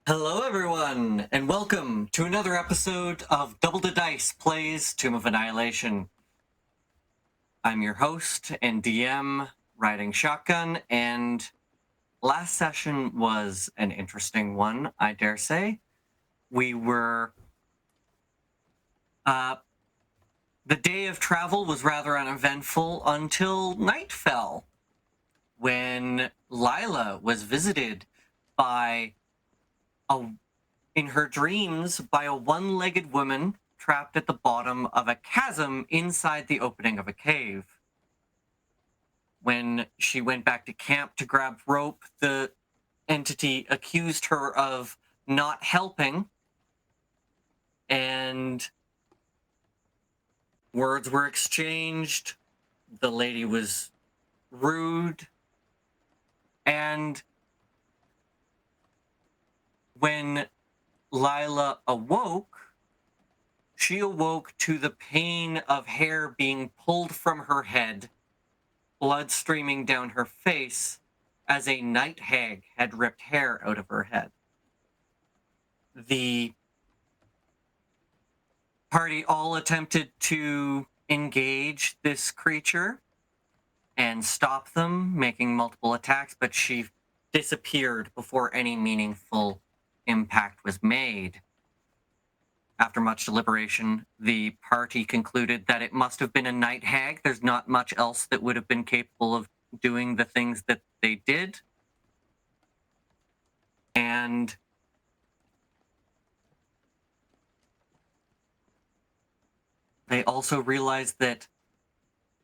Hello everyone, and welcome to another episode of Double the Dice Plays Tomb of Annihilation. I'm your host and DM, Riding Shotgun, and last session was an interesting one, I dare say. We were... the day of travel was rather uneventful until night fell, when Lila was visited by in her dreams by a one-legged woman trapped at the bottom of a chasm inside the opening of a cave. When she went back to camp to grab rope, the entity accused her of not helping, and words were exchanged. The lady was rude, and when Lila awoke, she awoke to the pain of hair being pulled from her head, blood streaming down her face, as a night hag had ripped hair out of her head. The party all attempted to engage this creature and stop them, making multiple attacks, but she disappeared before any meaningful impact was made. After much deliberation, the party concluded that it must have been a night hag. There's not much else that would have been capable of doing the things that they did. And they also realized that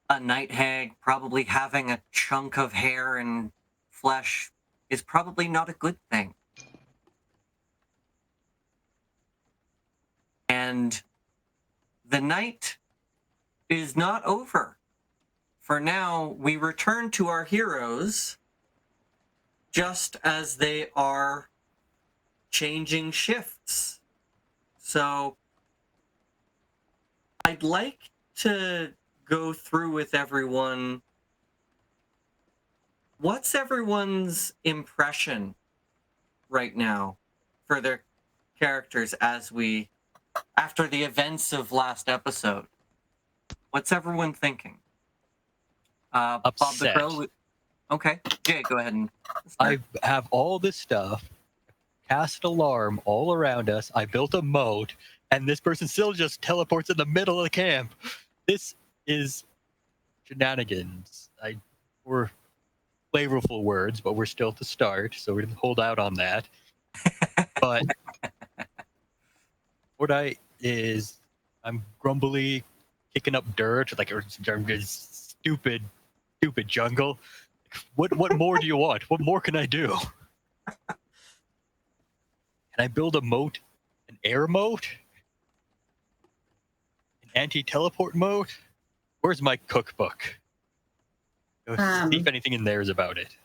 a night hag probably having a chunk of hair and flesh is probably not a good thing. And the night is not over. For now, we return to our heroes just as they are changing shifts. So I'd like to go through with everyone. What's everyone's impression right now for their characters after the events of last episode? What's everyone thinking? Bob the Upset. Grill. Okay, Jay, go ahead and start. I have all this stuff, cast alarm all around us. I built a moat, and this person still just teleports in the middle of the camp. This is shenanigans. We're flavorful words, but we're still at the start, so we're gonna hold out on that. But I'm grumbly, kicking up dirt, like stupid jungle. What more do you want? What more can I do? Can I build a moat, an air moat? An anti-teleport moat? Where's my cookbook? See if anything in there is about it.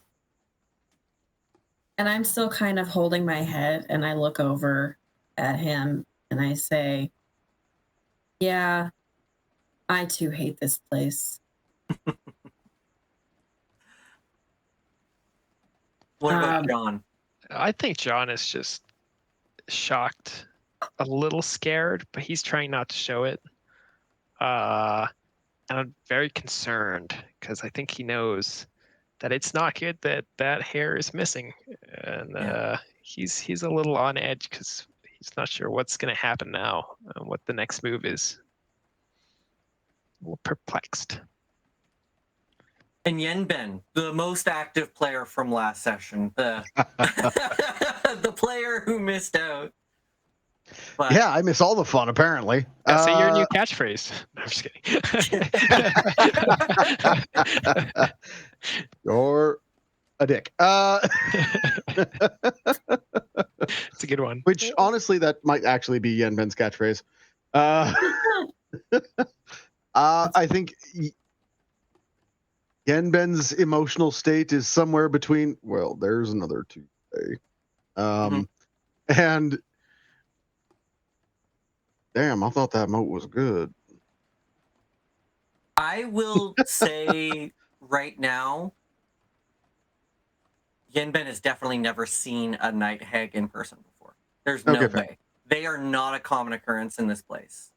And I'm still kind of holding my head, and I look over at him and I say, yeah, I too hate this place. What about John? I think John is just shocked, a little scared, but he's trying not to show it. And I'm very concerned because I think he knows that it's not good that hair is missing, and he's a little on edge because he's not sure what's going to happen now and what the next move is. A little perplexed. And Yenben, the most active player from last session, the the player who missed out. But yeah, I miss all the fun, apparently. Say your new catchphrase. No, I'm just kidding. You're a dick. It's a good one. Which, honestly, that might actually be Yenben's catchphrase. I think Yenben's emotional state is somewhere between, well, there's another Tuesday. And damn, I thought that moat was good. I will say right now, Yenben has definitely never seen a night hag in person before. There's no Okay, fair. way. They are not a common occurrence in this place.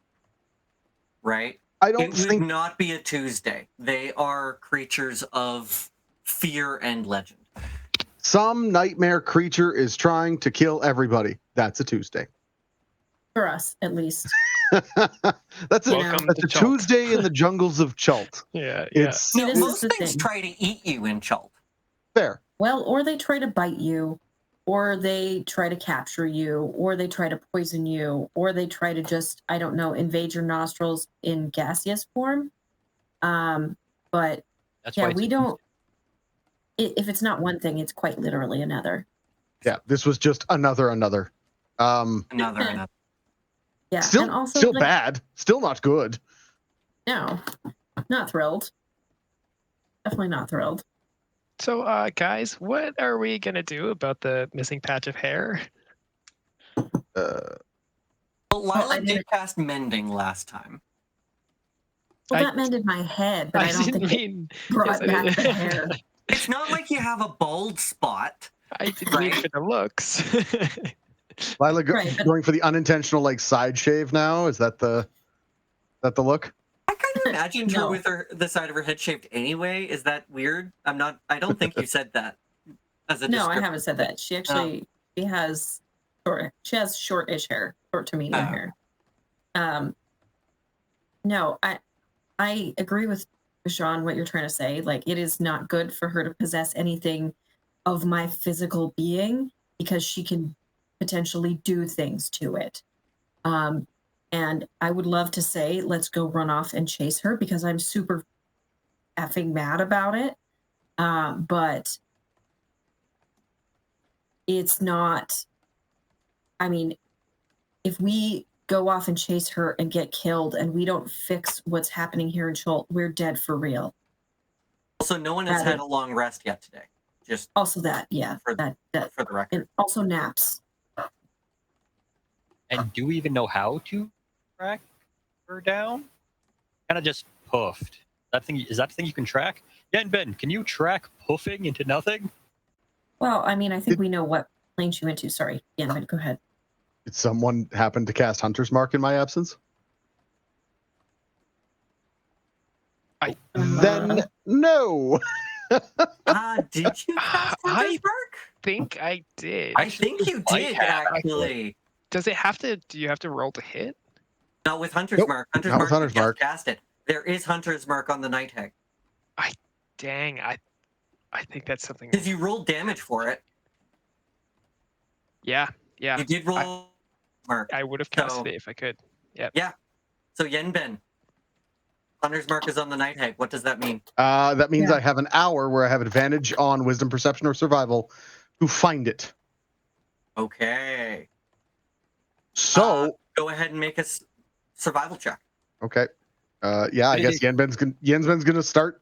Right? I don't It would think not be a Tuesday. They are creatures of fear and legend. some nightmare creature is trying to kill everybody. That's a Tuesday. For us, at least. That's a, Welcome that's to a Chult. Tuesday in the jungles of Chult. Yeah, It's I mean, this is Most the things thing. try to eat you in Chult. fair. Well, or they try to bite you, or they try to capture you, or they try to poison you, or they try to just, I don't know, invade your nostrils in gaseous form. But That's yeah, why it's we a don't. If it's not one thing, it's quite literally another. Yeah, this was just another. Another. Yeah, Still, and also still like, bad. Still not good. no, not thrilled. Definitely not thrilled. So, guys, what are we gonna do about the missing patch of hair? But I Lila didn't- did cast Mending last time. Well, I- that mended my head, but I don't didn't think it mean. brought yes, I back didn't- the hair. It's not like you have a bald spot. I didn't mean Right? for the looks. Lila Right, but- going for the unintentional like side shave now. Is that the look? I kind of imagined her No. with the side of her head shaved anyway. Is that weird? I don't think you said that as a No, I description. haven't said that. She actually she has short-ish hair, short to medium Oh. hair. No, I agree with Sean what you're trying to say. Like, it is not good for her to possess anything of my physical being because she can potentially do things to it. And I would love to say, let's go run off and chase her because I'm super effing mad about it. But it's not, I mean, if we go off and chase her and get killed and we don't fix what's happening here in Chult, we're dead for real. Also, no one has Rather- had a long rest yet today. Just Also that, yeah, For- that for the record. and also naps. And do we even know how to track her down? Kind of just puffed. That thing is that the thing you can track? Yeah, and Ben, can you track puffing into nothing? Well, I mean, I think we know what plane she went to. Sorry. Yeah, but go ahead. Did someone happen to cast Hunter's Mark in my absence? Then no. Did you cast Hunter's Mark? think I did. I think you I did, have, actually. Does it have to? Do you have to roll to hit? Not with Hunter's Nope, Mark. Hunter's not Mark, with Hunter's you just Mark. cast it. There is Hunter's Mark on the Night Hag. Dang, I think that's something. Because you rolled damage for it. Yeah. You did roll Mark. I would have cast So- it if I could. So Yenben, Hunter's Mark is on the Night Hag. What does that mean? That means Yeah. I have an hour where I have advantage on Wisdom, Perception, or Survival to find it. Okay. So Go ahead and make a survival check. okay, yeah, I guess Yenben's gonna start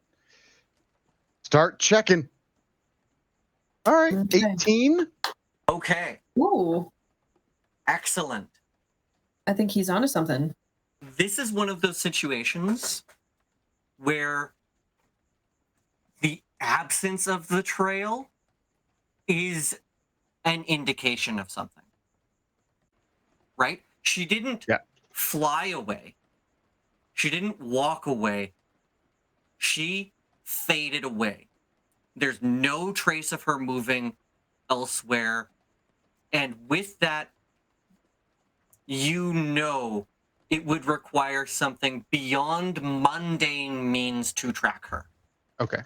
checking. All right, Okay. 18. Okay. Ooh, Excellent. I think he's onto something. This is one of those situations where the absence of the trail is an indication of something. Right? She didn't Yeah. fly away. She didn't walk away. She faded away. There's no trace of her moving elsewhere. And with that, you know it would require something beyond mundane means to track her. Okay.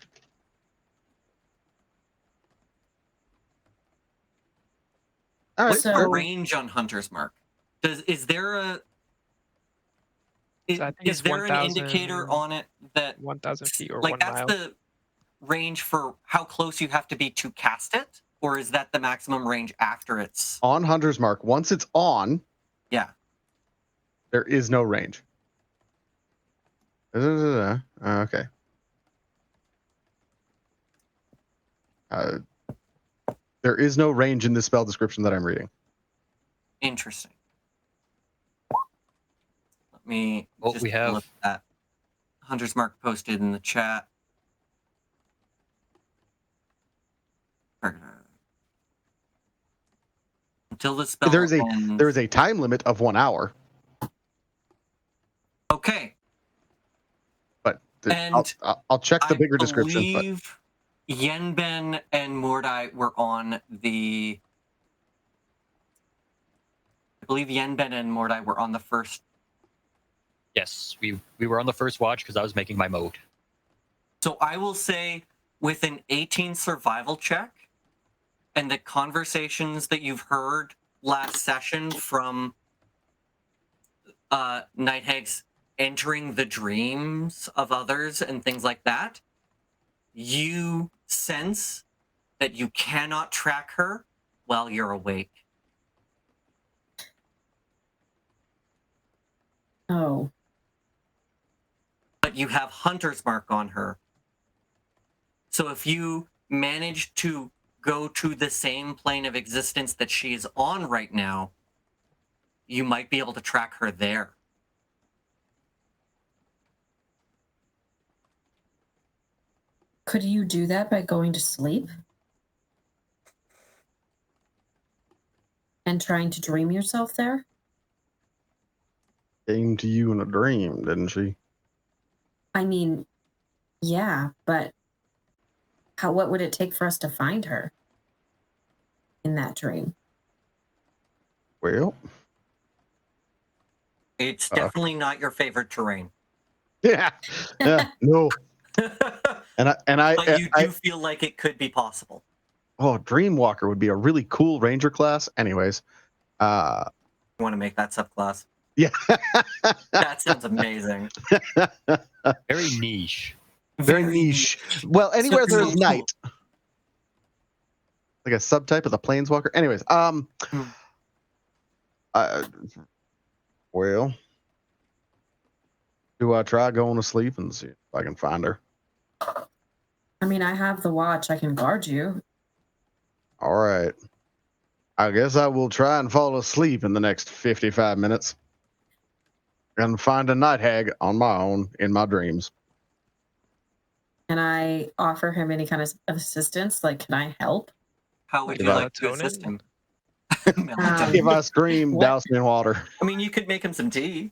All right. What's the So- range on Hunter's Mark? Is there a So I think is it's there an 1,000 indicator on it that 1,000 feet or like 1 that's mile. the range for how close you have to be to cast it, or is that the maximum range after it's On Hunter's Mark, once it's on, yeah? there is no range. Okay. There is no range in this spell description that I'm reading. Interesting. Let me Well, just we have- look at that. Hunter's Mark posted in the chat. Until the spell There is ends. a time limit of 1 hour, Okay. but And I'll check the bigger I description. But believe Yenben and Mordai were on the. I believe Yenben and Mordai were on the first. Yes, we were on the first watch because I was making my moat. So I will say with an 18 survival check and the conversations that you've heard last session from Night Hags entering the dreams of others and things like that, you sense that you cannot track her while you're awake. Oh. But you have Hunter's Mark on her. So if you manage to go to the same plane of existence that she is on right now, you might be able to track her there. Could you do that by going to sleep? And trying to dream yourself there? came to you in a dream, didn't she? I mean, yeah, but what would it take for us to find her in that dream? Well, It's definitely not your favorite terrain. yeah, no. But you do feel like it could be possible. Oh, Dreamwalker would be a really cool ranger class. Anyways, You want to make that subclass? yeah. That sounds amazing. Very niche. Very niche. Well, anywhere So there's cool. night. Like a subtype of the planeswalker. Anyways, well, do I try going to sleep and see if I can find her? I mean, I have the watch. I can guard you. All right. I guess I will try and fall asleep in the next 55 minutes and find a night hag on my own in my dreams. Can I offer him any kind of assistance? Like, can I help? How would you Melatonin? like to assist him? If Melatonin. I scream, What? douse me in water. I mean, you could make him some tea.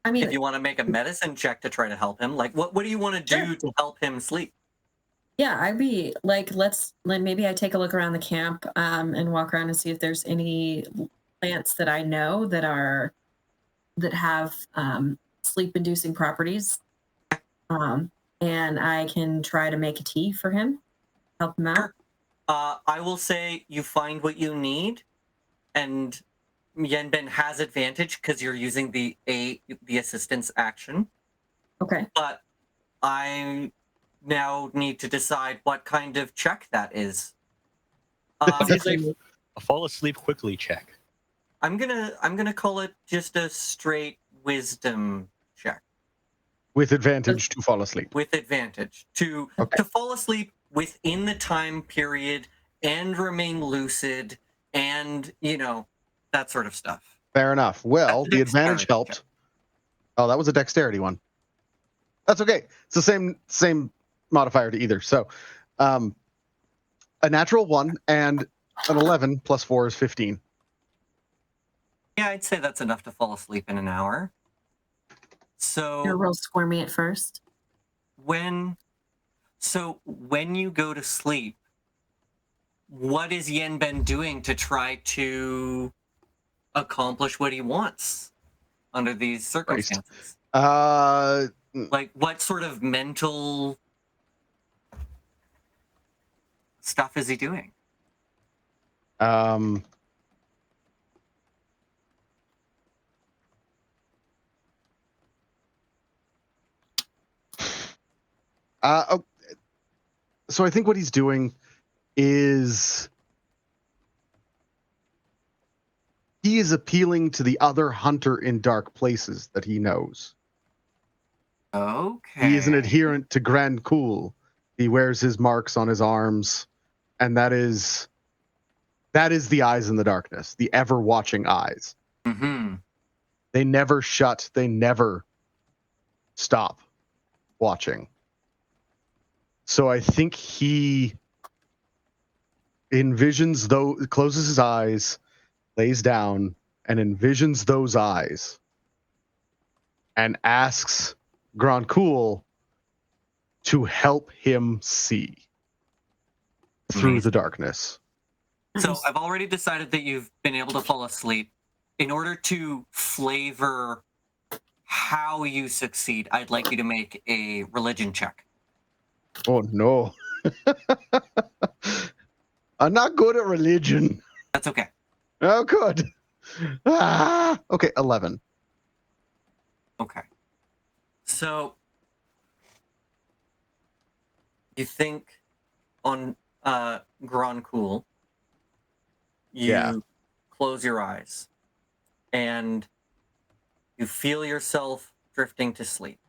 I mean, If you want to make a medicine check to try to help him, like what do you want to do Sure. to help him sleep? yeah, I'd be like, maybe I take a look around the camp and walk around and see if there's any plants that I know that have sleep-inducing properties. And I can try to make a tea for him, help him out. Sure. I will say you find what you need, and Yenben has advantage because you're using the assistance action. Okay. But I now need to decide what kind of check that is. What is a fall asleep quickly check? I'm gonna call it just a straight wisdom check With advantage to fall asleep. with advantage to fall asleep within the time period and remain lucid and that sort of stuff. Fair enough. Well, That's a the advantage dexterity helped. check. Oh, that was a dexterity one. That's okay. It's the same modifier to either. So, a natural 1 and an 11 plus 4 is 15. Yeah, I'd say that's enough to fall asleep in an hour. So You're real squirmy at first. when you go to sleep, what is Yenben doing to try to accomplish what he wants under these circumstances? Like, what sort of mental stuff is he doing? So I think what he's doing is he is appealing to the other hunter in dark places that he knows. Okay. He is an adherent to Grand Cool. He wears his marks on his arms, and that is the eyes in the darkness, the ever watching eyes. Mm-hmm. They never shut, they never stop watching. So I think he envisions closes his eyes, lays down, and envisions those eyes, and asks Grancool to help him see through Amazing. the darkness. So Nice. I've already decided that you've been able to fall asleep. In order to flavor how you succeed, I'd like you to make a religion check. Oh no. I'm not good at religion. That's okay. Oh, good. Okay, 11. Okay. So you think on Grancool, you Yeah. close your eyes and you feel yourself drifting to sleep.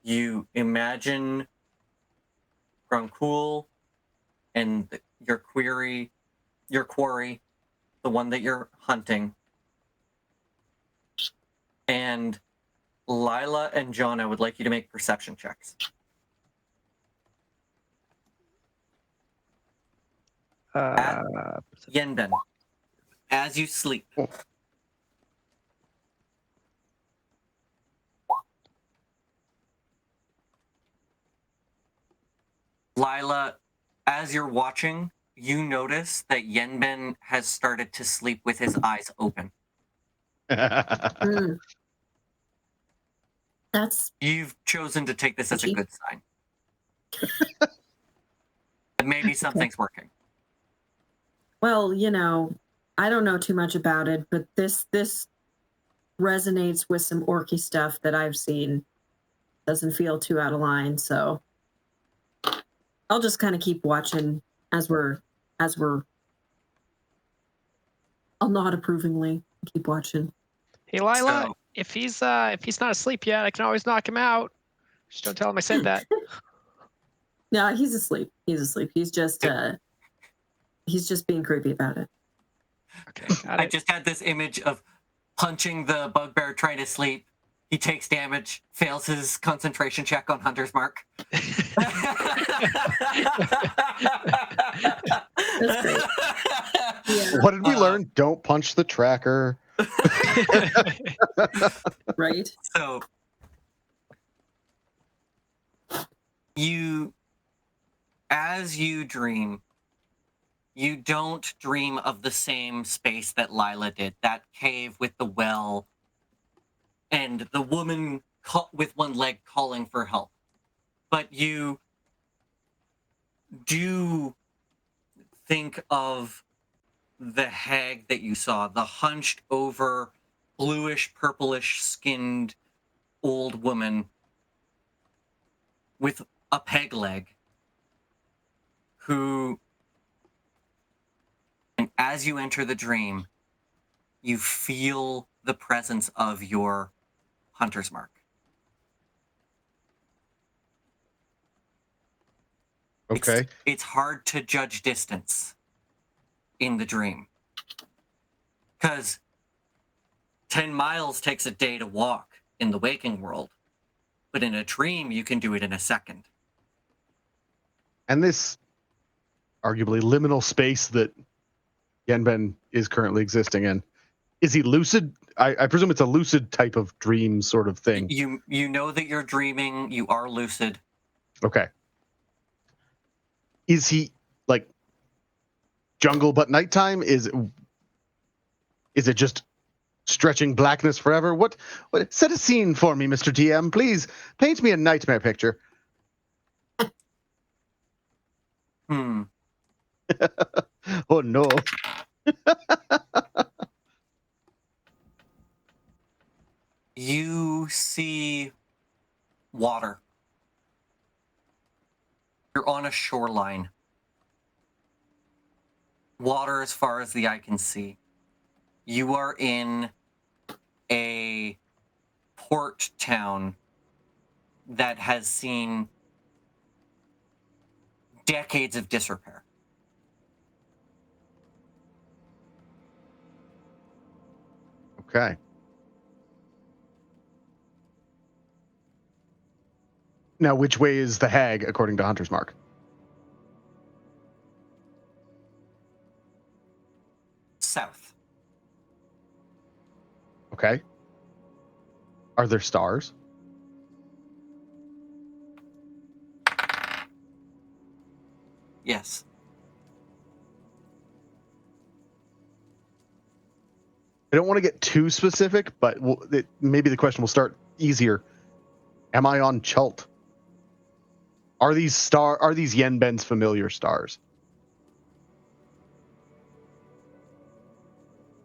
You imagine Grancool and your quarry, the one that you're hunting, and Lila and John, I would like you to make perception checks. Yenben, as you sleep, Oh. Lila, as you're watching, you notice that Yenben has started to sleep with his eyes open. Mm. That's You've chosen to take this as a Fishy. good sign. But maybe something's working. well, I don't know too much about it, but this resonates with some orky stuff that I've seen. Doesn't feel too out of line, so I'll just kind of keep watching as we're I'll nod approvingly. Keep watching. Hey, Lila, So- if he's not asleep yet, I can always knock him out. Just don't tell him I said that. No, he's asleep. He's asleep. He's just being creepy about it. Okay, got I it. just had this image of punching the bugbear trying to sleep. He takes damage, fails his concentration check on Hunter's Mark. That's great. Yeah. What did we learn? Don't punch the tracker. Right? So as you dream, you don't dream of the same space that Lila did, that cave with the well and the woman with one leg calling for help. But you do think of the hag that you saw, the hunched over, bluish, purplish skinned old woman with a peg leg who, and as you enter the dream, you feel the presence of your Hunter's Mark. Okay. It's hard to judge distance in the dream. Because 10 miles takes a day to walk in the waking world. But in a dream, you can do it in a second. And this arguably liminal space that Yenben is currently existing in, is he lucid? I presume it's a lucid type of dream sort of thing. You know that you're dreaming, you are lucid. Okay. Is he like jungle but nighttime? Is it just stretching blackness forever? What set a scene for me, Mr. TM, please. Paint me a nightmare picture. Oh no. You see water. You're on a shoreline. Water as far as the eye can see. You are in a port town that has seen decades of disrepair. Okay. Now, which way is the hag according to Hunter's Mark? Okay. Are there stars? Yes. I don't want to get too specific, but maybe the question will start easier. Am I on Chult? Are these Yenben's familiar stars?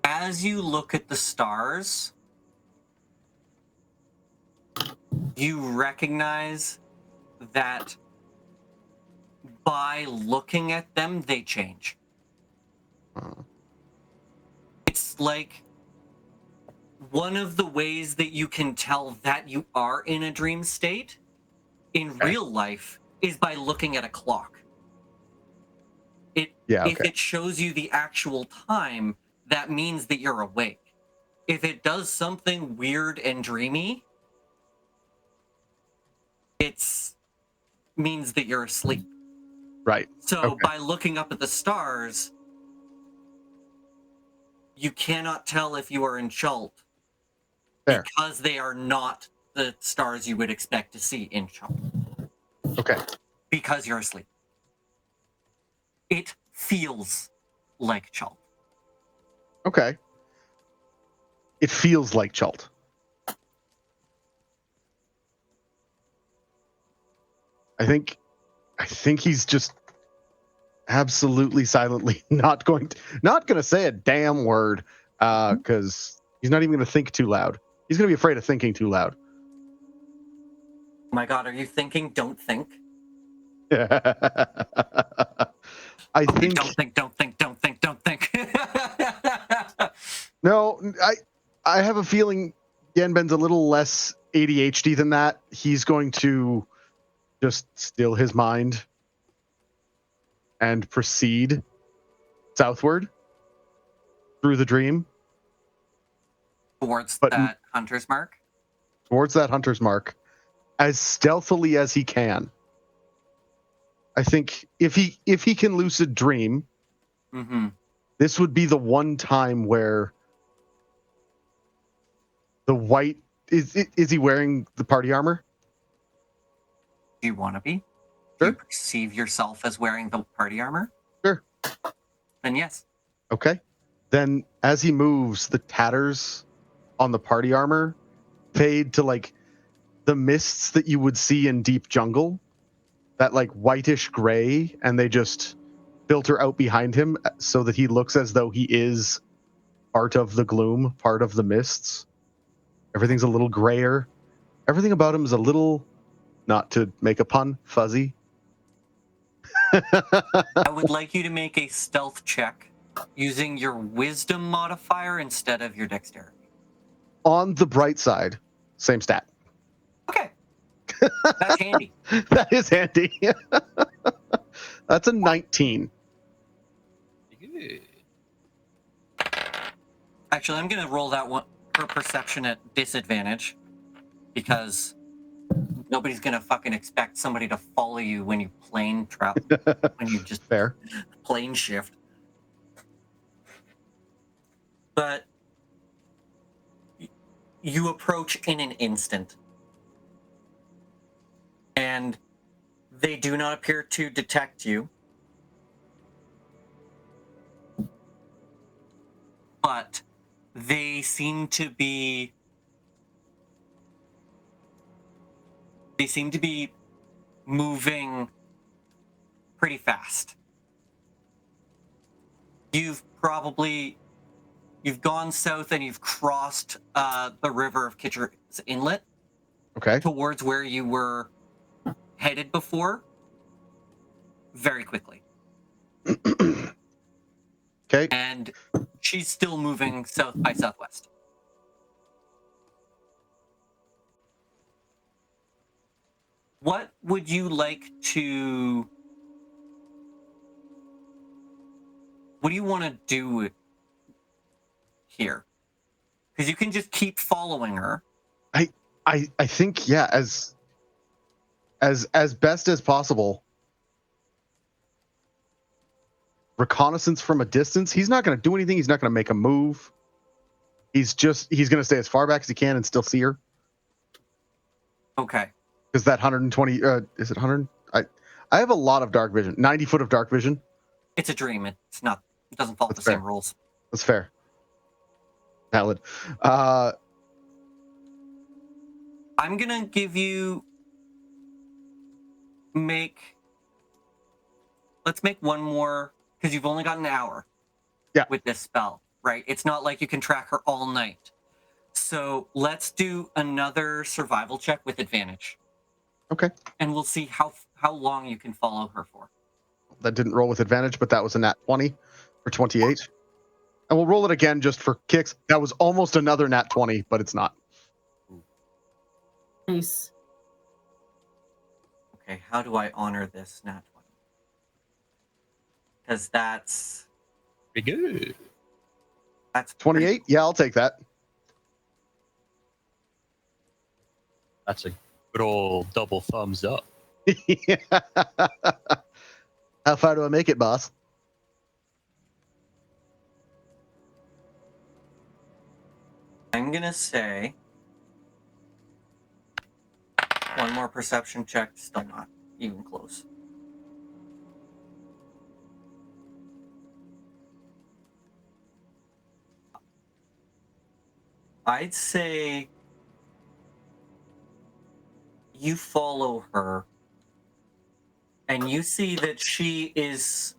As you look at the stars, you recognize that by looking at them, they change. It's like one of the ways that you can tell that you are in a dream state in real life is by looking at a clock. If it shows you the actual time, that means that you're awake. If it does something weird and dreamy, it means that you're asleep. Right. So by looking up at the stars, you cannot tell if you are in Chult because they are not the stars you would expect to see in Chult. Okay. Because you're asleep. It feels like Chult. Okay. It feels like Chult. I think he's just absolutely silently not going to say a damn word because he's not even going to think too loud. He's going to be afraid of thinking too loud. Oh my God, are you thinking? Don't think. I think. Don't think. No, I have a feeling Yenben's a little less ADHD than that. He's going to just still his mind and proceed southward through the dream. Towards that hunter's mark? Towards that hunter's mark. As stealthily as he can. I think if he can lucid dream, this would be the one time where the white is he wearing the party armor? Do you want to be? Sure. Do you perceive yourself as wearing the party armor? Sure. Then yes. Okay. Then as he moves, the tatters on the party armor fade to like the mists that you would see in deep jungle. That like whitish gray, and they just filter out behind him so that he looks as though he is part of the gloom, part of the mists. Everything's a little grayer. Everything about him is a little, not to make a pun, fuzzy. I would like you to make a stealth check using your wisdom modifier instead of your dexterity. On the bright side, same stat. Okay. That's handy. That is handy. That's a 19. Actually, I'm going to roll that one for perception at disadvantage because nobody's going to fucking expect somebody to follow you when you plane travel, when you just fair plane shift. But you approach in an instant. And they do not appear to detect you. But they seem to be moving pretty fast. You've gone south and you've crossed the river of Kitcher's Inlet. Okay. Towards where you were headed before very quickly. Okay. And she's still moving south by southwest. What would you like to... What do you want to do here? Because you can just keep following her. I think, yeah, as best as possible. Reconnaissance from a distance. He's not going to do anything. He's not going to make a move. He's going to stay as far back as he can and still see her. Okay. Because that 120, is it 100? I have a lot of dark vision. 90 foot of dark vision. It's a dream. It doesn't follow the fair. same rules. That's fair. Valid. I'm gonna give you let's make one more, because you've only got an hour with this spell, right? It's not like you can track her all night. So let's do another survival check with advantage. Okay. And we'll see how long you can follow her for. That didn't roll with advantage, but that was a nat 20 for 28. And we'll roll it again just for kicks. That was almost another nat 20, but it's not. Nice. Okay, how do I honor this nat 20? Because that's Pretty good. That's 28? Yeah, I'll take that. That's a good old double thumbs up. How far do I make it, boss? I'm gonna say one more perception check, still not even close. I'd say you follow her and you see that she is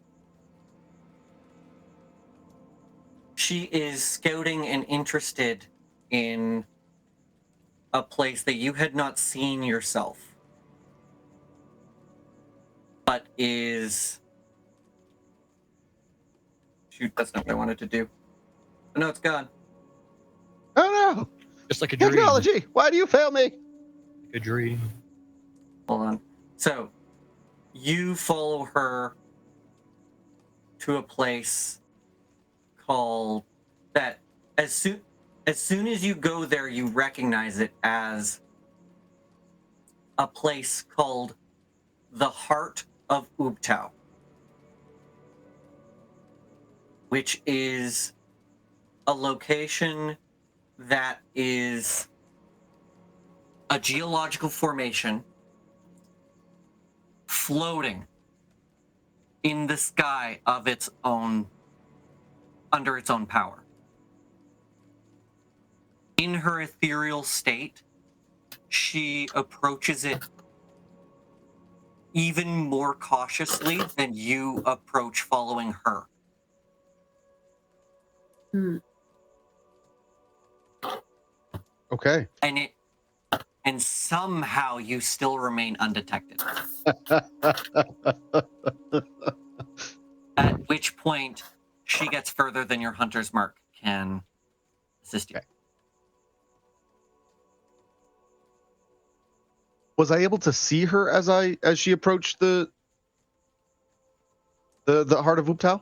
scouting and interested in a place that you had not seen yourself, but is... Shoot, that's not what I wanted to do. Oh, no, it's gone. Oh no! Just like a dream. Technology! Why do you fail me? Like a dream. Hold on. So, you follow her to a place called that. As soon as you go there, you recognize it as a place called the Heart of Ubtao, which is a location that is a geological formation floating in the sky of its own, under its own power. In her ethereal state, she approaches it even more cautiously than you approach following her. Hmm. Okay. And somehow you still remain undetected. At which point she gets further than your hunter's mark can assist you. Okay. Was I able to see her as she approached the Heart of Ubtao?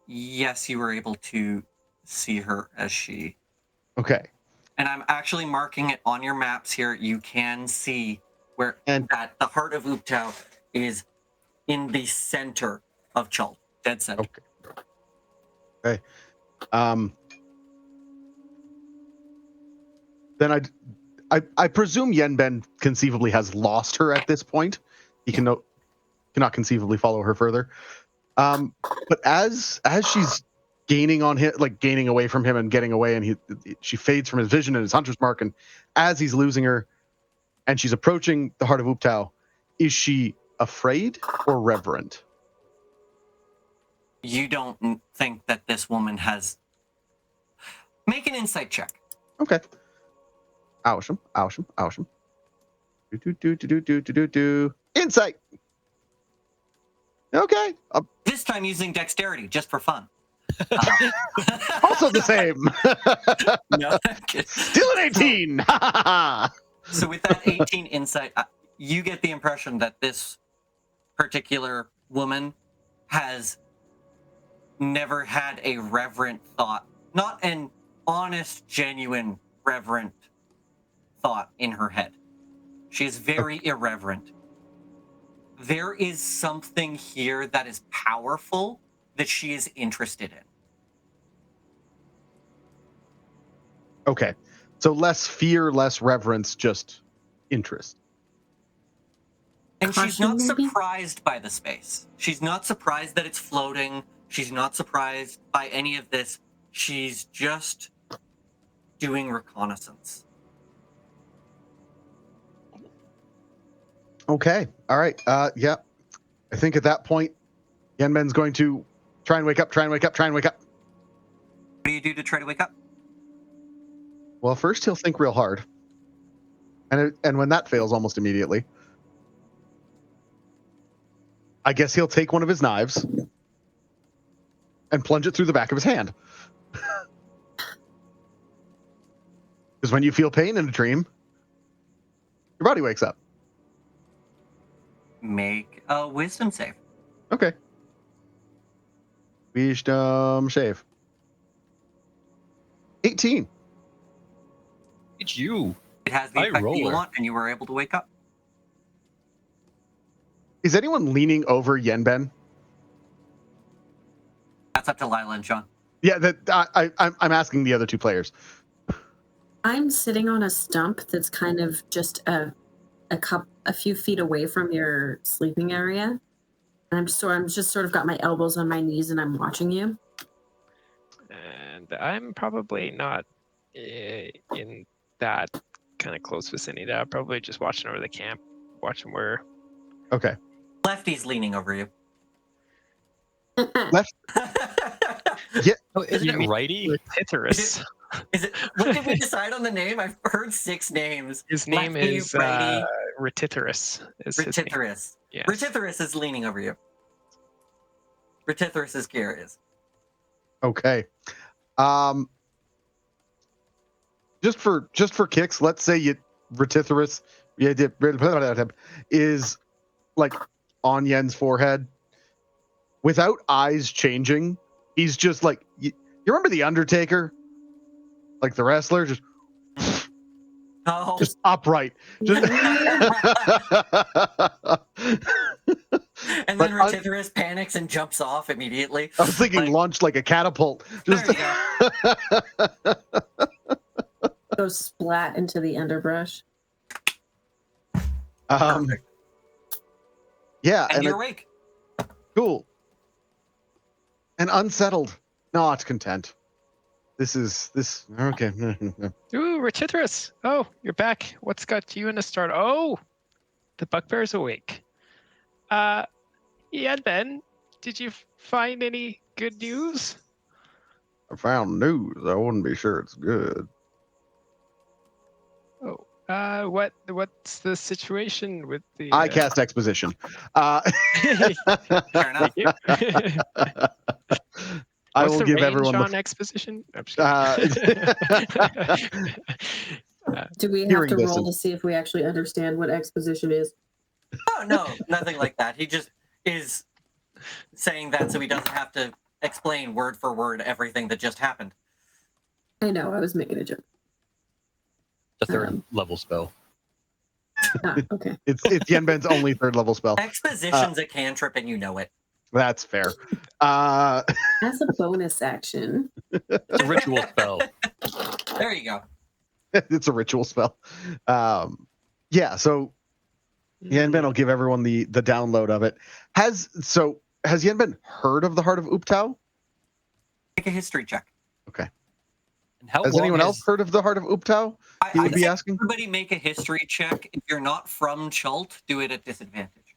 Yes, you were able to see her as she... Okay. And I'm actually marking it on your maps here. You can see where that the Heart of Ubtao is in the center of Chult. Dead center. Okay. Then I presume Yenben conceivably has lost her at this point. He cannot conceivably follow her further. But as she's gaining on him, like gaining away from him and getting away, and she fades from his vision and his hunter's mark, and as he's losing her, and she's approaching the Heart of Ubtao, is she afraid or reverent? You don't think that this woman has... Make an insight check. Okay. Awesome. Do. Insight. Okay. This time using dexterity, just for fun. Also the same. No, Still an 18. So with that 18 insight, you get the impression that this particular woman has never had a reverent thought, not an honest, genuine, reverent thought in her head. She is very irreverent. There is something here that is powerful that she is interested in. Okay. So less fear, less reverence, just interest. And she's not Caution, maybe? surprised by the space. She's not surprised that it's floating. She's not surprised by any of this. She's just doing reconnaissance. Okay. All right. Yeah. I think at that point, Yenben's going to try and wake up. What do you do to try to wake up? Well, first he'll think real hard. And when that fails almost immediately, I guess he'll take one of his knives and plunge it through the back of his hand. Because when you feel pain in a dream, your body wakes up. Make a wisdom save. Okay. Wisdom shave. 18. It's you. It has the High effect that you roller. want, and you were able to wake up. Is anyone leaning over Yenben? That's up to Lila and Sean. Yeah, I'm asking the other two players. I'm sitting on a stump that's kind of just a few feet away from your sleeping area. And I'm just sort of got my elbows on my knees and I'm watching you. And I'm probably not in that kind of close vicinity. I'm probably just watching over the camp, watching where. Okay. Lefty's leaning over you. Left. Oh, isn't it righty? Reticurus. Is it? What did we decide on the name? I've heard 6 names. His name Lefty, is righty, Reticurus. Is his name. Reticurus. Yes. Reticurus is leaning over you. Reticurus's gear is. Okay. Just for kicks, let's say you Reticurus is like on Yen's forehead without eyes changing. He's just like you remember the Undertaker, like the wrestler, just Oh, just upright. Just and but then Reticurus panics and jumps off immediately. I was thinking Like, launched like a catapult. Just there you go. Go splat into the underbrush. Perfect. Yeah, And and you're awake. cool. And unsettled, not content. This okay. Ooh, Reticurus. Oh, you're back. What's got you in a start? Oh, the bugbear's awake. Yeah, Ben, did you find any good news? I found news. I wouldn't be sure it's good. Oh, what's the situation with the? I cast exposition. Fair enough. Thank you. I What's will the give range everyone on the. exposition? I'm just kidding. Do we have Hearing to roll distance. to see if we actually understand what exposition is? Oh, no, nothing like that. He just is saying that so he doesn't have to explain word for word everything that just happened. I know, I was making a joke. The third level spell. Okay. It's Yenben's only 3rd level spell. Exposition's a cantrip and you know it. That's fair. As a bonus action. It's a ritual spell. There you go. It's a ritual spell. Yeah. So Yenben will give everyone the download of it. Has Yenben heard of the Heart of Uptau? Make a history check. Okay. And how Has long anyone else heard of the Heart of Uptau? He would I'd be say asking. everybody make a history check. If you're not from Chult, do it at disadvantage.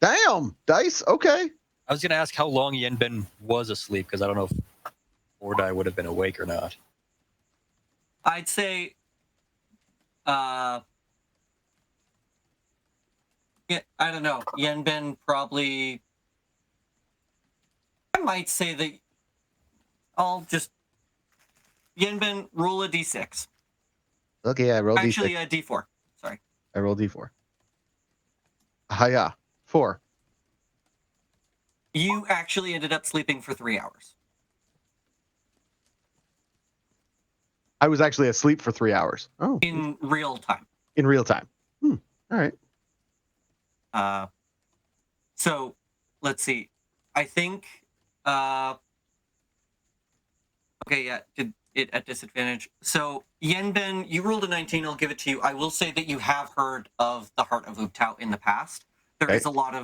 Damn, dice. Okay. I was going to ask how long Yenben was asleep because I don't know if Mordai would have been awake or not. I'd say, yeah, I don't know. Yenben probably. I might say that. I'll just. Yenben, roll a d6. Okay, I rolled Actually, D6. a d4. Sorry. I rolled D4. Hiya. 4. You actually ended up sleeping for 3 hours. I was actually asleep for 3 hours. Oh, In real time. in real time. All right. So let's see. I think okay, yeah. it at disadvantage. So, Yenben, you rolled a 19. I'll give it to you. I will say that you have heard of the Heart of Ubtao in the past. There's Okay. a lot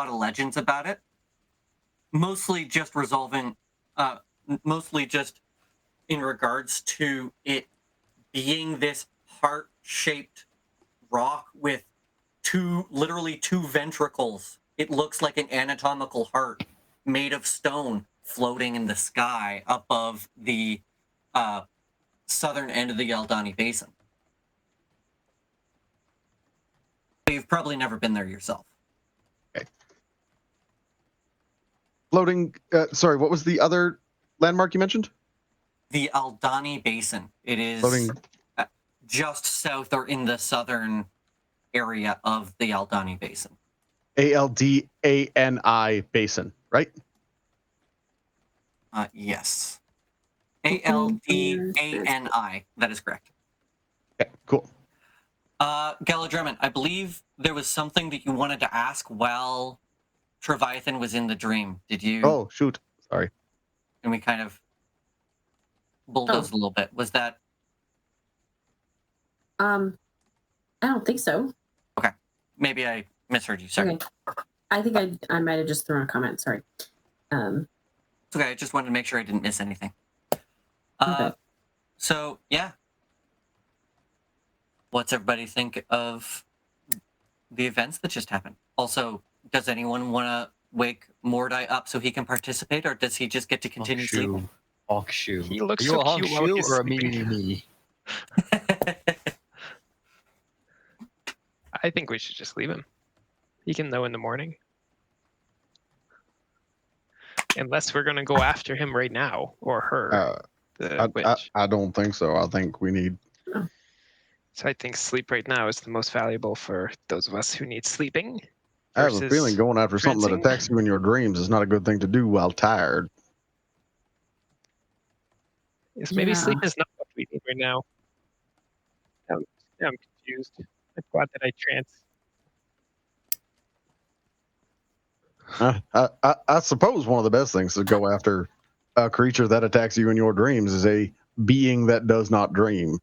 of legends about it. Mostly just mostly just in regards to it being this heart-shaped rock with literally two ventricles. It looks like an anatomical heart made of stone floating in the sky above the southern end of the Yaldani Basin. But you've probably never been there yourself. Floating. Sorry, what was the other landmark you mentioned? The Aldani Basin. It is Floating. just south or in the southern area of the Aldani Basin. Aldani Basin, right? Yes. Aldani. That is correct. Okay, cool. Galadremin, I believe there was something that you wanted to ask while Treviathan was in the dream. Did you? Oh, shoot. Sorry. And we kind of bulldozed a little bit. Was that? I don't think so. Okay. Maybe I misheard you. Sorry. Okay. I think I might have just thrown a comment. Sorry. It's okay. I just wanted to make sure I didn't miss anything. Okay. So, yeah. What's everybody think of the events that just happened? Also, does anyone want to wake Mordai up so he can participate, or does he just get to continue sleeping? Honk shoe. He looks Are you so a honk cute while shoe he's or a sleeping. me? I think we should just leave him. He can know in the morning. Unless we're going to go after him right now, or her, the witch. I don't think so. I think we need. So I think sleep right now is the most valuable for those of us who need sleeping. I have a versus feeling going after something that rinsing. attacks you in your dreams is not a good thing to do while tired. Yes, maybe Yeah. sleep is not what we need right now. I'm confused. I'm glad that I I suppose one of the best things to go after a creature that attacks you in your dreams is a being that does not dream.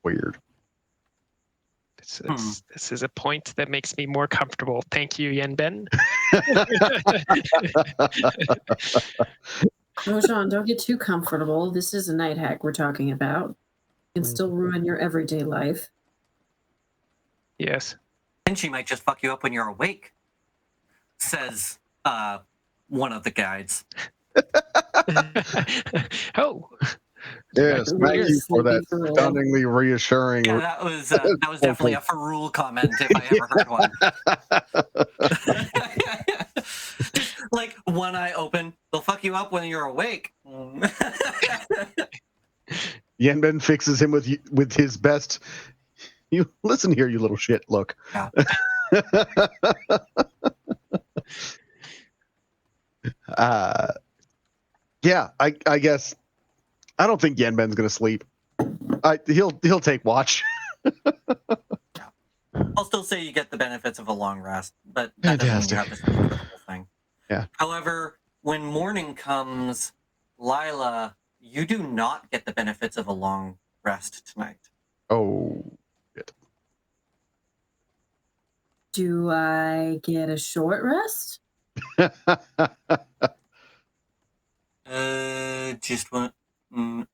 Weird. This is a point that makes me more comfortable. Thank you, Yenben. Oh, Sean, don't get too comfortable. This is a night hack we're talking about. It can still ruin your everyday life. Yes. And she might just fuck you up when you're awake, says one of the guides. Oh. Yes, thank you for that Sleepy girl. stunningly reassuring. Yeah, that was definitely a Farul comment if I ever heard one. Like one eye open, they'll fuck you up when you're awake. Yenben fixes him with his best. You listen here, you little shit. Look. Yeah. Yeah, I guess. I don't think Yenben's gonna sleep. He'll take watch. I'll still say you get the benefits of a long rest, but that doesn't mean you have this incredible thing. Yeah. However, when morning comes, Lila, you do not get the benefits of a long rest tonight. Oh. Do I get a short rest? Just one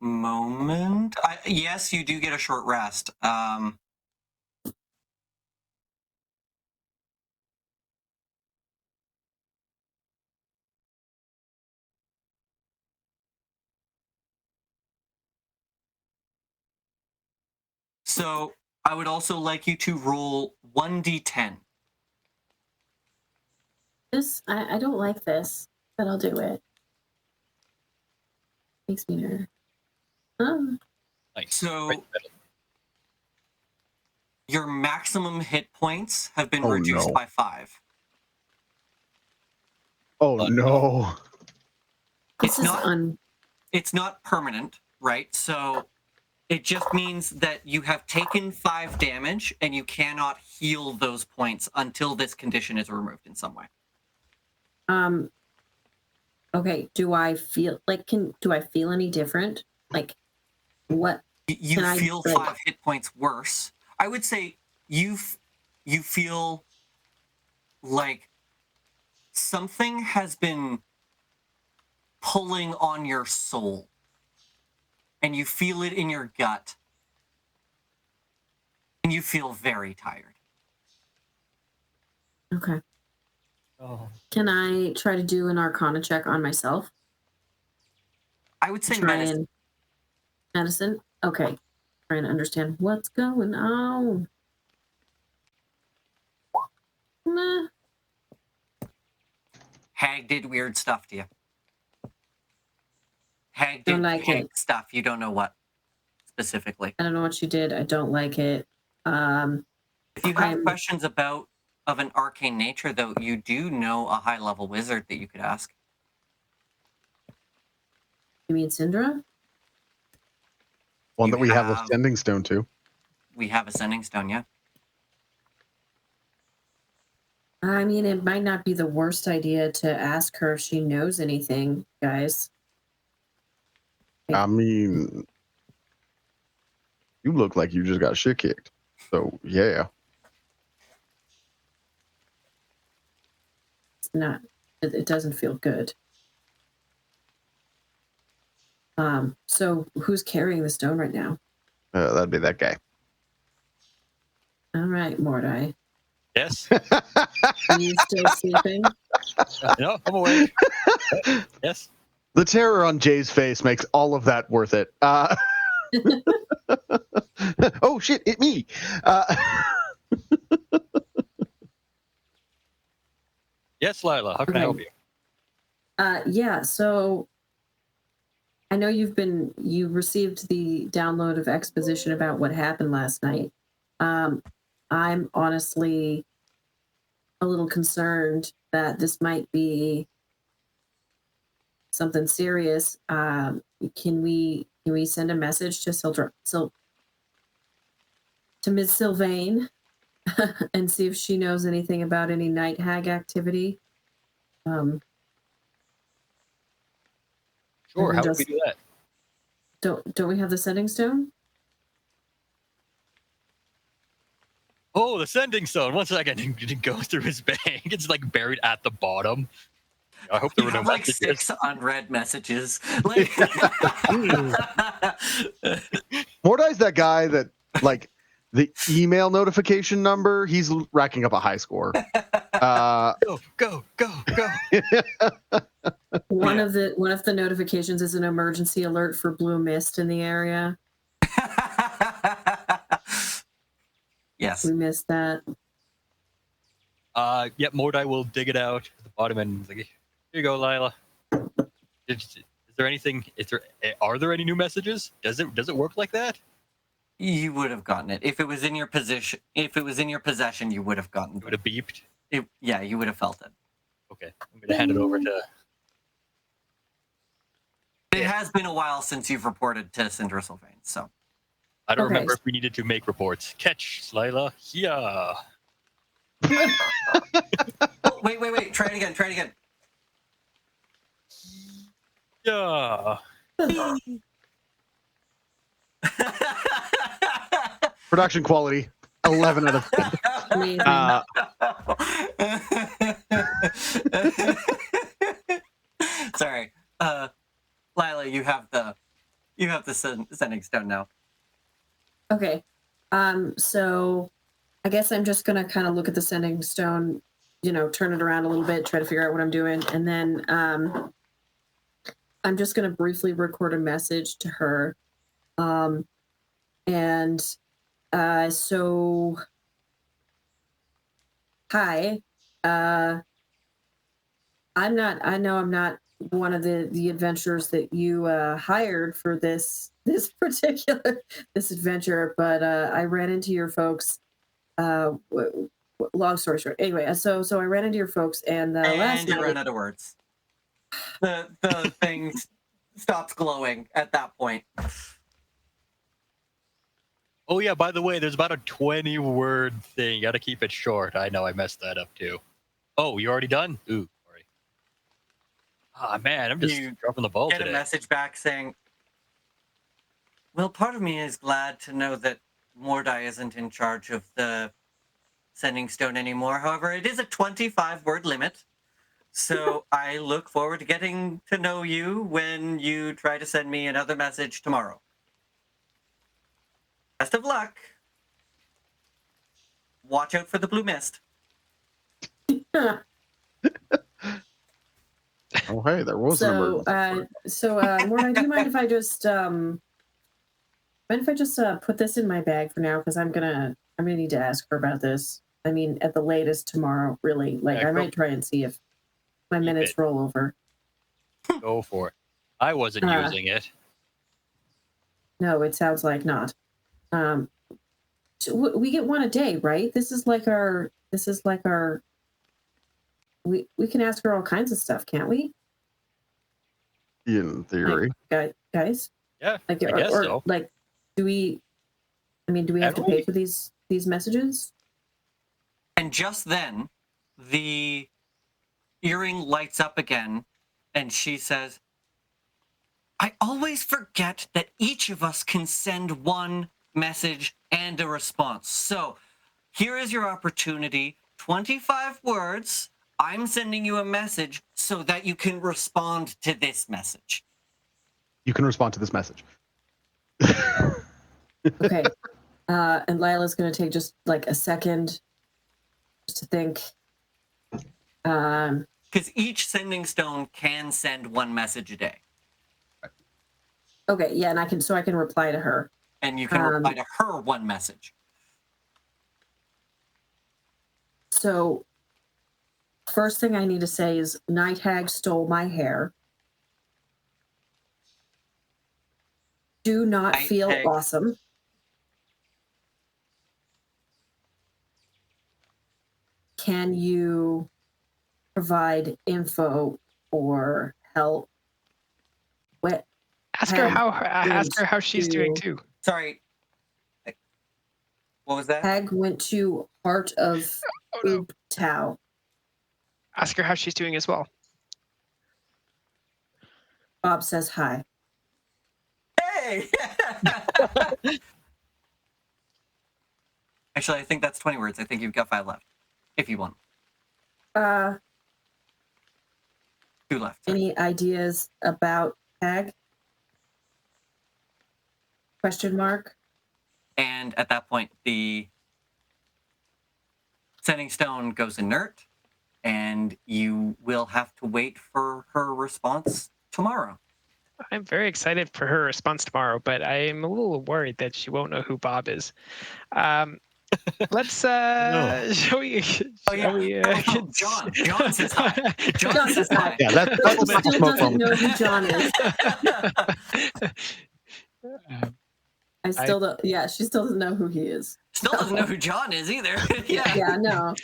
moment. Yes, you do get a short rest. So I would also like you to roll 1d10. I don't like this, but I'll do it. Makes me nervous. Nice. So Right in the middle. your maximum hit points have been Oh, reduced no. by 5. Oh no. This is It's not permanent, right? So it just means that you have taken 5 damage and you cannot heal those points until this condition is removed in some way. Okay, do I feel like do I feel any different? Like what You can I, feel like- 5 hit points worse. I would say you feel like something has been pulling on your soul, and you feel it in your gut, and you feel very tired. Okay. Oh. Can I try to do an Arcana check on myself? I would say Try medicine. and medicine? Okay. Trying to understand what's going on. Nah. Hag did weird stuff to you. Hag Don't did like Hag it. stuff. You don't know what specifically. I don't know what she did. I don't like it. If you have I'm- questions of an arcane nature, though, you do know a high-level wizard that you could ask. You mean Syndra? One You that we have a have- sending stone to. We have a sending stone, yeah. I mean, it might not be the worst idea to ask her if she knows anything, guys. I mean, you look like you just got shit kicked. So yeah. It's not. It doesn't feel good. So who's carrying the stone right now? That'd be that guy. All right, Mordai. Yes. Are you still sleeping? No, I'm awake. Yes. The terror on Jay's face makes all of that worth it. Oh shit, it me. Yes, Lila. How can I help you? Yeah, so I know you received the download of exposition about what happened last night. I'm honestly a little concerned that this might be something serious. Can we send a message to to Ms. Sylvain and see if she knows anything about any night hag activity? Sure. and How would just- we do that? Don't we have the sending stone? Oh, the sending stone. One second. It goes through his bag. It's like buried at the bottom. I hope there You were no have like messages. 6 unread messages. Like, Mordai's that guy that like the email notification number. He's racking up a high score. Go. One Yeah. of the notifications is an emergency alert for blue mist in the area. yes. We missed that. Yep, Mordai will dig it out at the bottom and like, here you go, Lila. Is there anything? Are there any new messages? Does it work like that? You would have gotten it if it was in your position. If it was in your possession, you would have gotten It would have beeped. it. Yeah, you would have felt it. Okay, I'm gonna hand it over to. It has been a while since you've reported to Cinder Sylvain, so I don't Okay. remember if we needed to make reports. Catch, Lila. Yeah. oh, wait. Try it again. Yeah. Production quality, 11 out of 10. Amazing. Sorry, Lila, you have the sending stone now. Okay. So I guess I'm just gonna kind of look at the sending stone, turn it around a little bit, try to figure out what I'm doing, and then I'm just gonna briefly record a message to her. So hi. I know I'm not one of the adventurers that you hired for this particular this adventure, but I ran into your folks. Long story short, anyway, so I ran into your folks, and last And you night, run out of words. The thing stops glowing at that point. Oh yeah. By the way, there's about a 20-word thing. You got to keep it short. I know I messed that up too. Oh, you already done? Ooh, sorry. Ah, man, I'm just You dropping the ball get a today. message back saying, well, part of me is glad to know that Mordai isn't in charge of the sending stone anymore. However, it is a 25-word limit. So I look forward to getting to know you when you try to send me another message tomorrow. Best of luck. Watch out for the blue mist. Oh, hey, there was an emergency. Mordai, do you mind if I just put this in my bag for now? Because I'm gonna need to ask her about this. I mean, at the latest tomorrow, really. Like, Yeah, I might try and see if my Keep minutes it. roll over. Go for it. I wasn't using it. No, it sounds like not. So we get one a day, right? This is like our. We can ask her all kinds of stuff, can't we? In theory. Like, guys. Yeah, Like, I guess so. Like, do we? I mean, do we have to Can we? pay for these messages? And just then, the earring lights up again, and she says, I always forget that each of us can send one message and a response. So here is your opportunity. 25 words. I'm sending you a message so that you can respond to this message. You can respond to this message. Okay. And Lila's going to take just like a second just to think. Because each sending stone can send one message a day. Okay, yeah, and I can reply to her. And you can reply to her one message. So first thing I need to say is Night Hag stole my hair. Do not Night feel Hag. awesome. Can you provide info or help? What? Ask her how she's doing too. Sorry. What was that? Hag went to Heart of Oh, no. Tau. Ask her how she's doing as well. Bob says hi. Hey! Actually, I think that's 20 words. I think you've got 5 left. If you want. 2 left. Sorry. Any ideas about Hag? Question mark. And at that point, the sending stone goes inert, and you will have to wait for her response tomorrow. I'm very excited for her response tomorrow, but I'm a little worried that she won't know who Bob is. Let's shall we? John. John says hi. John says hi. Yeah, that's Still the smoke doesn't moment. know who John is. I still don't. Yeah, she still doesn't know who he is. Still doesn't know who John is either. Yeah. Yeah, no.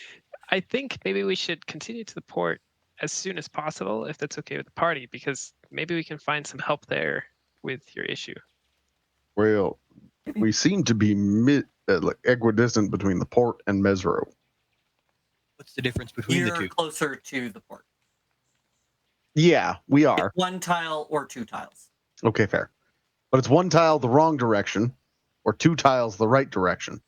I think maybe we should continue to the port as soon as possible, if that's okay with the party, because maybe we can find some help there with your issue. Well, we seem to be equidistant between the port and Mesro. What's the difference between the You're two? closer to the port. Yeah, we are. 1 tile or 2 tiles. Okay, fair. But it's 1 tile the wrong direction, or 2 tiles the right direction.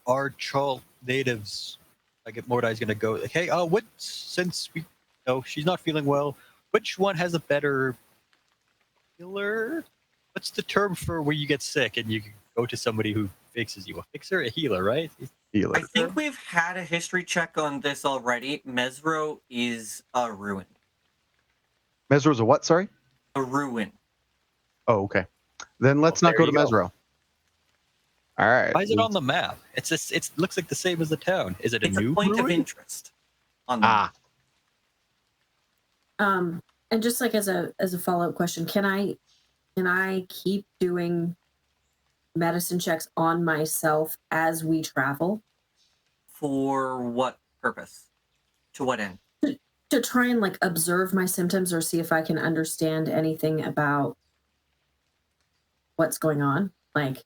Our Chult natives, like if Mordai's gonna go, like, hey, since we know she's not feeling well, which one has a better healer? What's the term for where you get sick and you can go to somebody who fixes you? A fixer, a healer, right? Healer. I think we've had a history check on this already. Mesro is a ruin. Mesro's a what, sorry? A ruin. Oh, okay. Then let's not there go to you go. Mesro. All right. Why is it on the map? It looks like the same as the town. Is it a It's new a point of ruin? interest. On the Ah, And just like as a follow-up question, can I keep doing medicine checks on myself as we travel For what purpose? To what end? to try and like observe my symptoms or see if I can understand anything about what's going on? Like,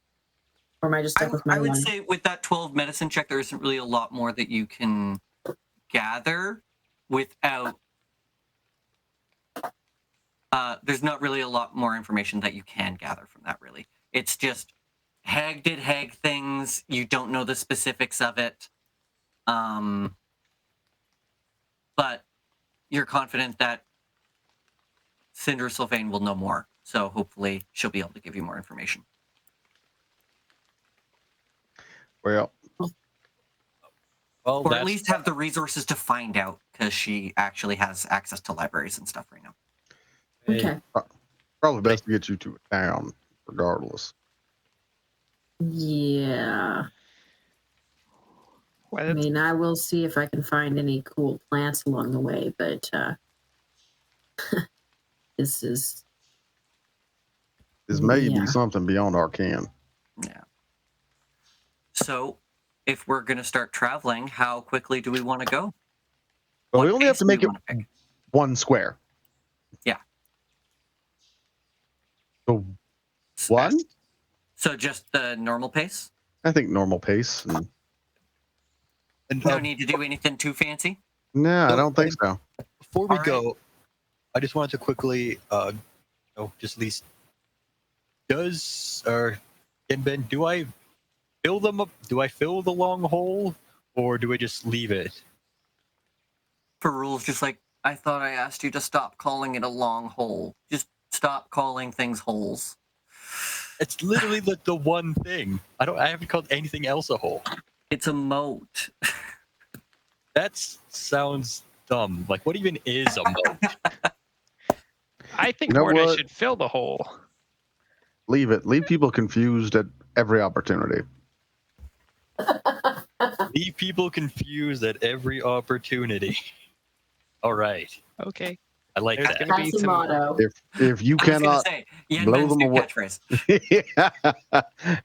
or am I just stuck with my I would one? say with that 12 medicine check, there isn't really a lot more that you can gather. without there's not really a lot more information that you can gather from that, really. It's just Hag did Hag things. You don't know the specifics of it. But you're confident that Cinder Sylvain will know more. So hopefully she'll be able to give you more information. Well, Well, Or at that's least have the resources to find out, because she actually has access to libraries and stuff right now. Okay. probably best to get you to a town, regardless. Yeah. I mean, I will see if I can find any cool plants along the way, but this is May Yeah. be something beyond our ken. Yeah. So, if we're going to start traveling, how quickly do we want to go? But we What only have pace to do we make it wanna pick? one square. Yeah. So one? So just the normal pace? I think normal pace. And, No need to do anything too fancy? No, I don't think so. before we All right. go, I just wanted to quickly, just at least Ben, do I fill them up? Do I fill the long hole, or do I just leave it? For rules, just like, I thought I asked you to stop calling it a long hole. Just stop calling things holes. It's literally the one thing. I haven't called anything else a hole. It's a moat. That sounds dumb. Like, what even is a moat? I think You know Mordai what? should fill the hole. Leave it. Leave people confused at every opportunity. Leave people confused at every opportunity. All right, Okay. I like There's that. gonna be That's a some. motto. If you I was going to cannot say, Yen blow Ben's them new away. catchphrase.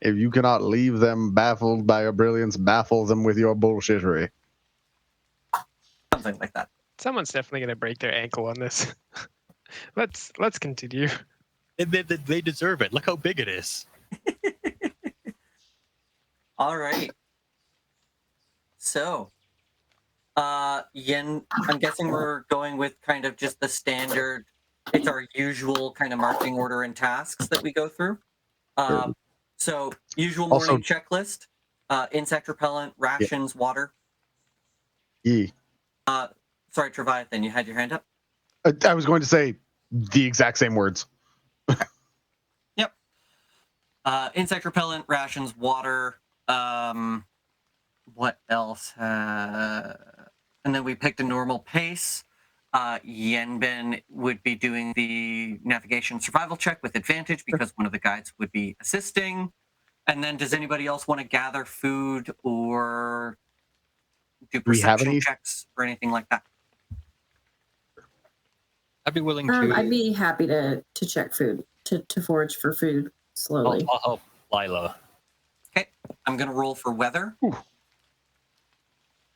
If you cannot leave them baffled by your brilliance, baffle them with your bullshittery. Something like that. Someone's definitely gonna break their ankle on this. Let's continue. They deserve it. Look how big it is. All right. So, Yen, I'm guessing we're going with kind of just the standard, it's our usual kind of marching order and tasks that we go through. Sure. So, usual Also- morning checklist, insect repellent, rations, water. Yee. Sorry, Treviathan, you had your hand up? I was going to say the exact same words. Yep. Insect repellent, rations, water. What else? And then we picked a normal pace. Yenben would be doing the navigation survival check with advantage because one of the guides would be assisting. And then does anybody else want to gather food or do we have perception any- checks or anything like that? I'd be willing to. I'd be happy to check food, to forage for food slowly. I'll help Lila. Okay, I'm going to roll for weather.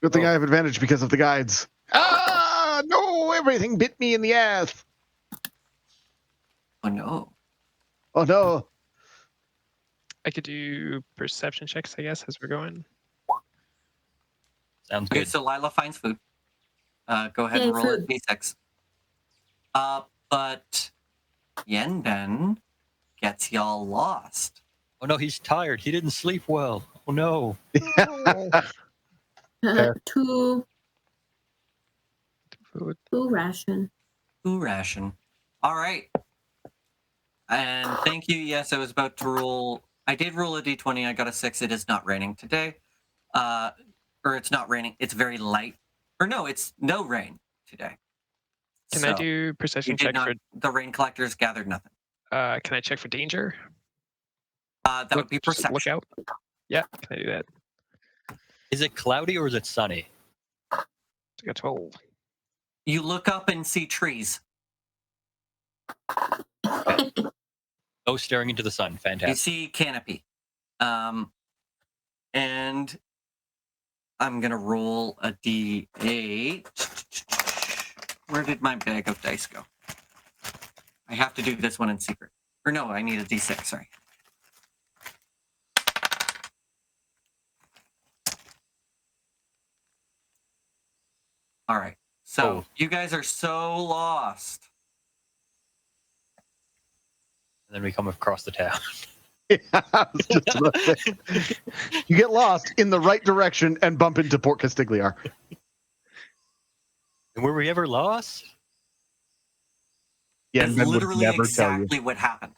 Good thing I have advantage because of the guides. Ah, no! Everything bit me in the ass. Oh, no. Oh no! I could do perception checks, I guess, as we're going. Sounds Okay, good. so Lila finds food. Go ahead Yay, and roll food. a d6. But Yenben gets y'all lost. Oh no, he's tired. He didn't sleep well. Oh no. Fair. Two Food. ration. Ooh, ration. All right. And thank you. Yes, I was about to roll. I did roll a d20. I got a 6. It is not raining today. Or it's not raining. It's very light. Or no, it's no rain today. Can I So, do you perception did check not, for? the rain collectors gathered nothing. Can I check for danger? That would be Just perception. Look out. Yeah, can I do that? Is it cloudy or is it sunny? I got 12. You look up and see trees. Oh, staring into the sun. You Fantastic. see canopy. And I'm going to roll a d8. Where did my bag of dice go? I have to do this one in secret. Or no, I need a d6, sorry. All right. So you guys are so lost. And then we come across the town. Yeah, I was just about to say. You get lost in the right direction and bump into Port Castigliar. And were we ever lost? Yeah, That's Ben would literally never tell you. exactly what happened.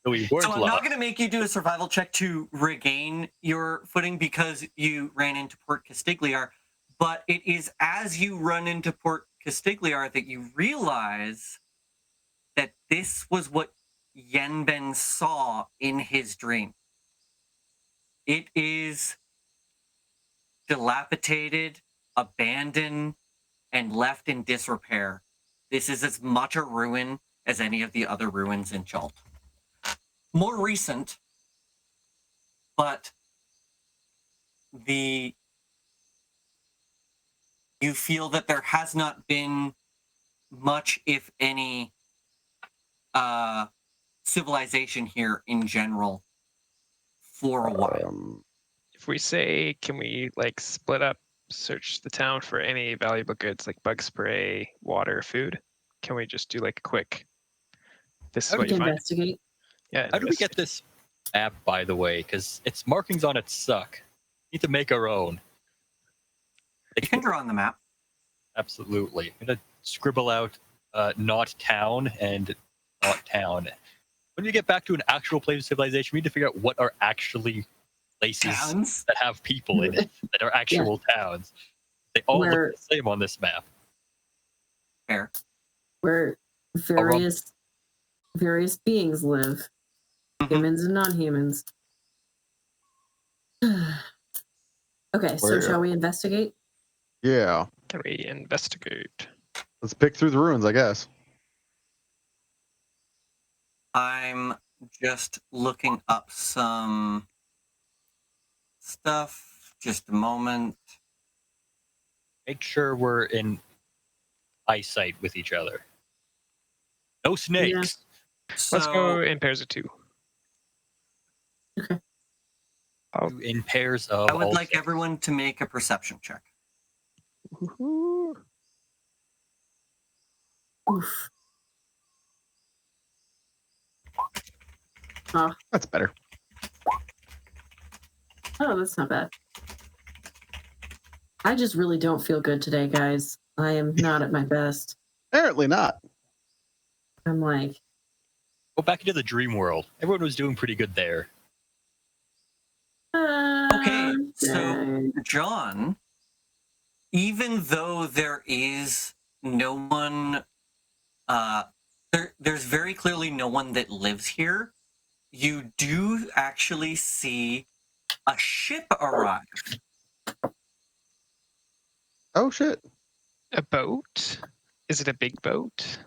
So we weren't So I'm lost. not going to make you do a survival check to regain your footing because you ran into Port Castigliar, but it is as you run into Port Castigliar that you realize that this was what Yenben saw in his dream. It is dilapidated, abandoned, and left in disrepair. This is as much a ruin as any of the other ruins in Chult. More recent, but you feel that there has not been much, if any, civilization here in general for a while. If we say, can we like split up, search the town for any valuable goods like bug spray, water, food? Can we just do like a quick? This is How what We you can find. investigate. Yeah. How do we get this map, by the way? Because its markings on it suck. We need to make our own. You can draw on the map. Absolutely. I'm going to scribble out not town and not town. When we get back to an actual place of civilization, we need to figure out what are actually places Towns. that have people in it, that are actual towns. They all Where- look the same on this map. Fair. Where various beings live, humans and non-humans. Okay, so Where- shall we investigate? Yeah. Can we investigate? Let's pick through the ruins, I guess. I'm just looking up some stuff. Just a moment. Make sure we're in eyesight with each other. No snakes. So, Let's go in pairs of two. In pairs of I would all like six. everyone to make a perception check. Woohoo. Oof. Oh, That's better. that's not bad. I just really don't feel good today, guys. I am not at my best. Apparently not. I'm like, Go back into the dream world. Everyone was doing pretty good there. Okay, so dang. John, even though there is no one, there's very clearly no one that lives here, you do actually see a ship arrive. Oh, shit. A boat? Is it a big boat?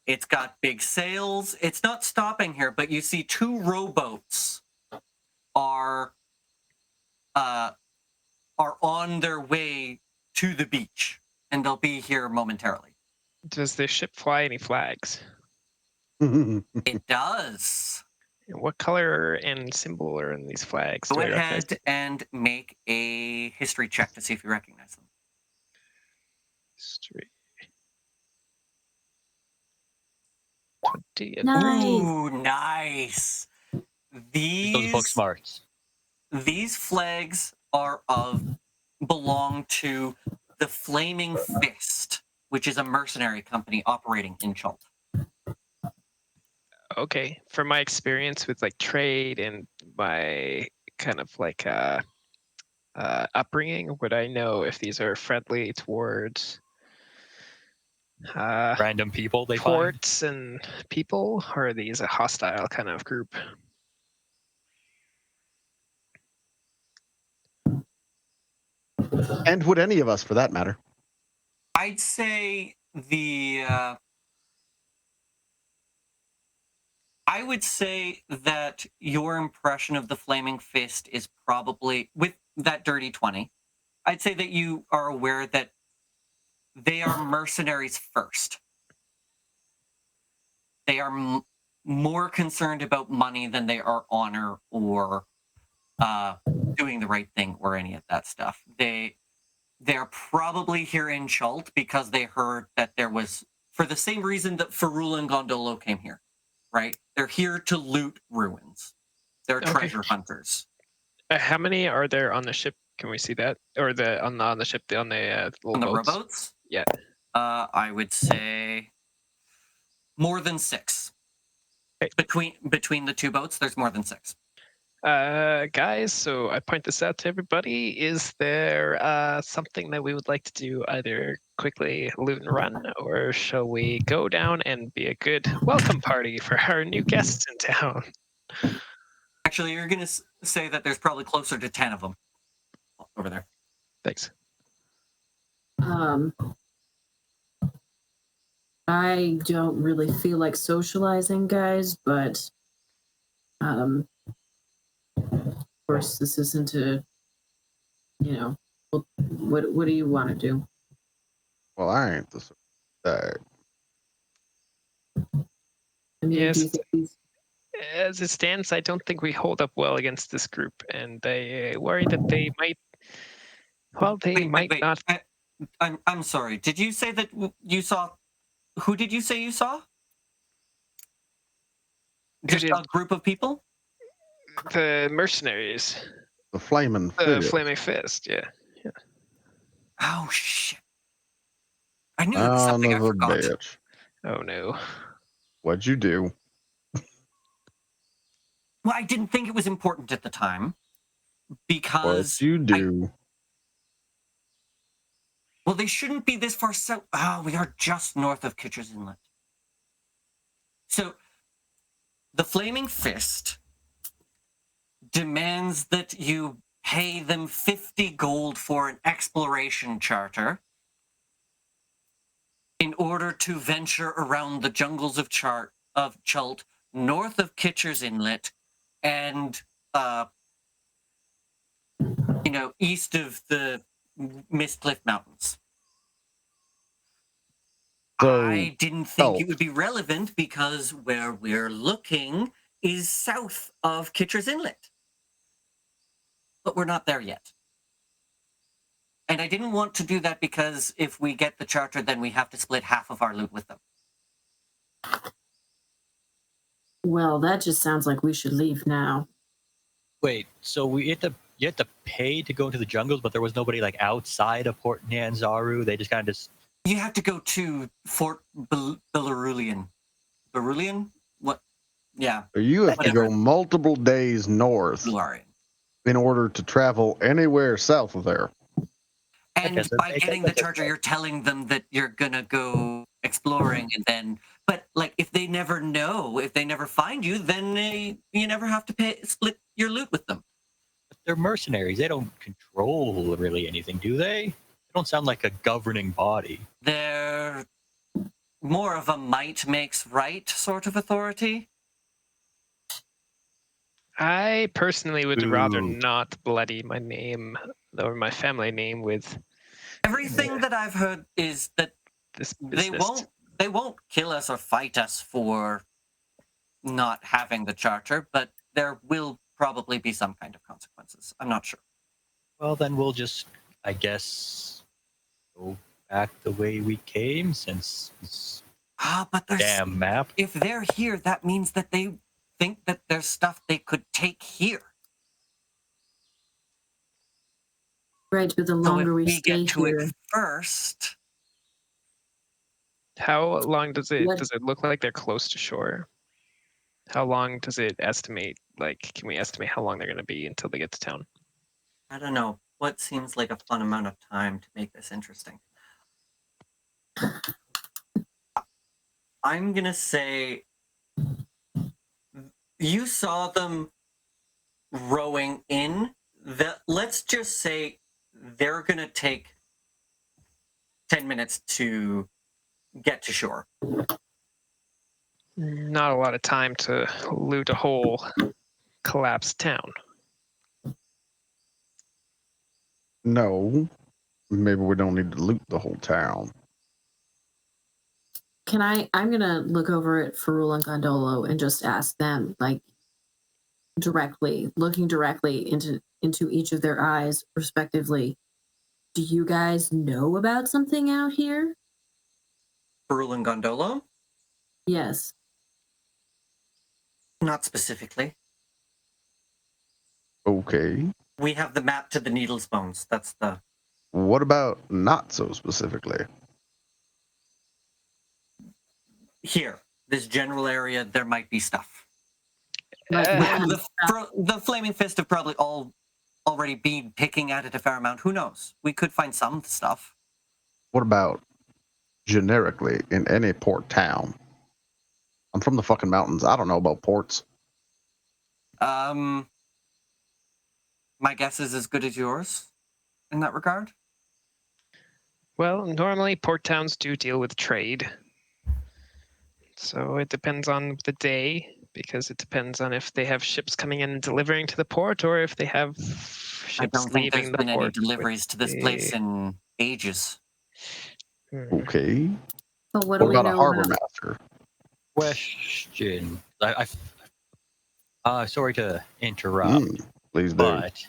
It's got big sails. It's not stopping here, but you see two rowboats are on their way to the beach, and they'll be here momentarily. Does this ship fly any flags? It does. And what color and symbol are in these flags? Go Do I recognize ahead and make a history check to see if you recognize them. History. 20. Nice. Ooh, nice. Those book smarts. These flags belong to the Flaming Fist, which is a mercenary company operating in Chult. Okay. From my experience with like trade and my kind of like upbringing, would I know if these are friendly towards Random people they find. ports and people, or are these a hostile kind of group? And would any of us, for that matter. I'd say I would say that your impression of the Flaming Fist is probably, with that dirty 20, I'd say that you are aware that they are mercenaries first. They are more concerned about money than they are honor or doing the right thing or any of that stuff. they're probably here in Chult because they heard that there was, for the same reason that Ferrul and Gondolo came here, right? They're here to loot ruins. They're Okay. treasure hunters. How many are there on the ship? Can we see that? Or on the ship, on the little On the boats? rowboats? Yeah. I would say more than 6. Okay. Between the 2 boats, there's more than 6. Guys, so I point this out to everybody. Is there something that we would like to do, either quickly loot and run, or shall we go down and be a good welcome party for our new guests in town? Actually, you're going to say that there's probably closer to 10 of them over there. Thanks. I don't really feel like socializing, guys, but of course this isn't a, what do you want to do? Well, I ain't the that. I mean, Yes. do you think these- As it stands, I don't think we hold up well against this group, and I worry that they might. Well, they might not. I'm sorry. Did you say that you saw? Who did you say you saw? Just a group of people? The mercenaries. The flaming The fist. flaming fist. Yeah. Oh shit! I knew there was something I Son of a forgot. bitch. Oh no. What'd you do? Well, I didn't think it was important at the time because What'd you do? well, they shouldn't be this far south. Oh, we are just north of Kitcher's Inlet. So, the Flaming Fist demands that you pay them 50 gold for an exploration charter in order to venture around the jungles of Chult, north of Kitcher's Inlet, and east of the Mistcliff Mountains. So, I didn't think it would be relevant because where we're looking is south of Kitcher's Inlet. But we're not there yet. And I didn't want to do that because if we get the charter, then we have to split half of our loot with them. Well, that just sounds like we should leave now. Wait, so you had to pay to go into the jungles, but there was nobody like outside of Port Nyanzaru. They just kind of just. You have to go to Fort Berulian. Berulian? What? Yeah. So you have to go multiple days north Belarian. in order to travel anywhere south of there. And by getting the charter, you're telling them that you're gonna go exploring, and then, but like, if they never know, if they never find you, then you never have to split your loot with them. But they're mercenaries. They don't control really anything, do they? They don't sound like a governing body. They're more of a might makes right sort of authority. I personally would rather Ooh. not bloody my name or my family name with Everything that I've heard is that this they business. won't kill us or fight us for not having the charter, but there will probably be some kind of consequences. I'm not sure. Well, then we'll just, I guess, go back the way we came, since this But there's damn map. if they're here, that means that they think that there's stuff they could take here. Right, but the So if longer we we stay get to here, it first, How long does it What- does it look like they're close to shore? How long does it estimate? Like, can we estimate how long they're going to be until they get to town? I don't know what seems like a fun amount of time to make this interesting. I'm gonna say you saw them rowing in. Let's just say they're gonna take 10 minutes to get to shore. Not a lot of time to loot a whole collapsed town. No, maybe we don't need to loot the whole town. I'm gonna look over at Ferrul and Gondolo and just ask them, like, directly, looking directly into each of their eyes respectively. Do you guys know about something out here? Brule and Gondolo? Yes. Not specifically. Okay. We have the map to the Needle's Bones. That's the... What about not so specifically? Here. This general area, there might be stuff. Like, what Uh, kind of stuff? The Flaming Fist have probably already been picking at it a fair amount. Who knows? We could find some stuff. What about generically in any port town? I'm from the fucking mountains. I don't know about ports. My guess is as good as yours in that regard. Well, normally port towns do deal with trade. So it depends on the day, because it depends on if they have ships coming in and delivering to the port, or if they have I ships don't think there's leaving the been any port. deliveries to this place in ages. Okay. But what What do we about a know harbor about? master? Question. Sorry to interrupt, Please do. but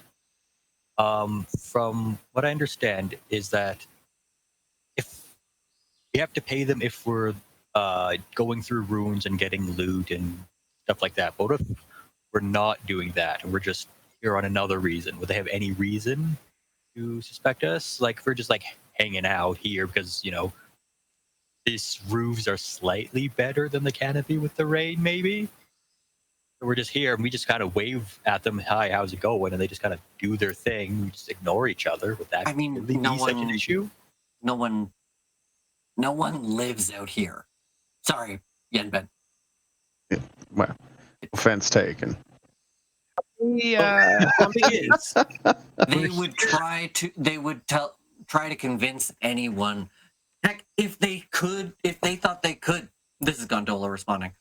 from what I understand is that if we have to pay them if we're going through ruins and getting loot and stuff like that. But what if we're not doing that and we're just here on another reason? Would they have any reason to suspect us? Like if we're just like hanging out here because, these roofs are slightly better than the canopy with the rain, maybe? So we're just here and we just kind of wave at them, hi, how's it going? And they just kind of do their thing. We just ignore each other. Would that I mean, really be such an issue? No one lives out here. Sorry, Yenben. Well, offense taken. Yeah. Something is. They would try to convince anyone. Heck, if they thought they could, this is Gondola responding.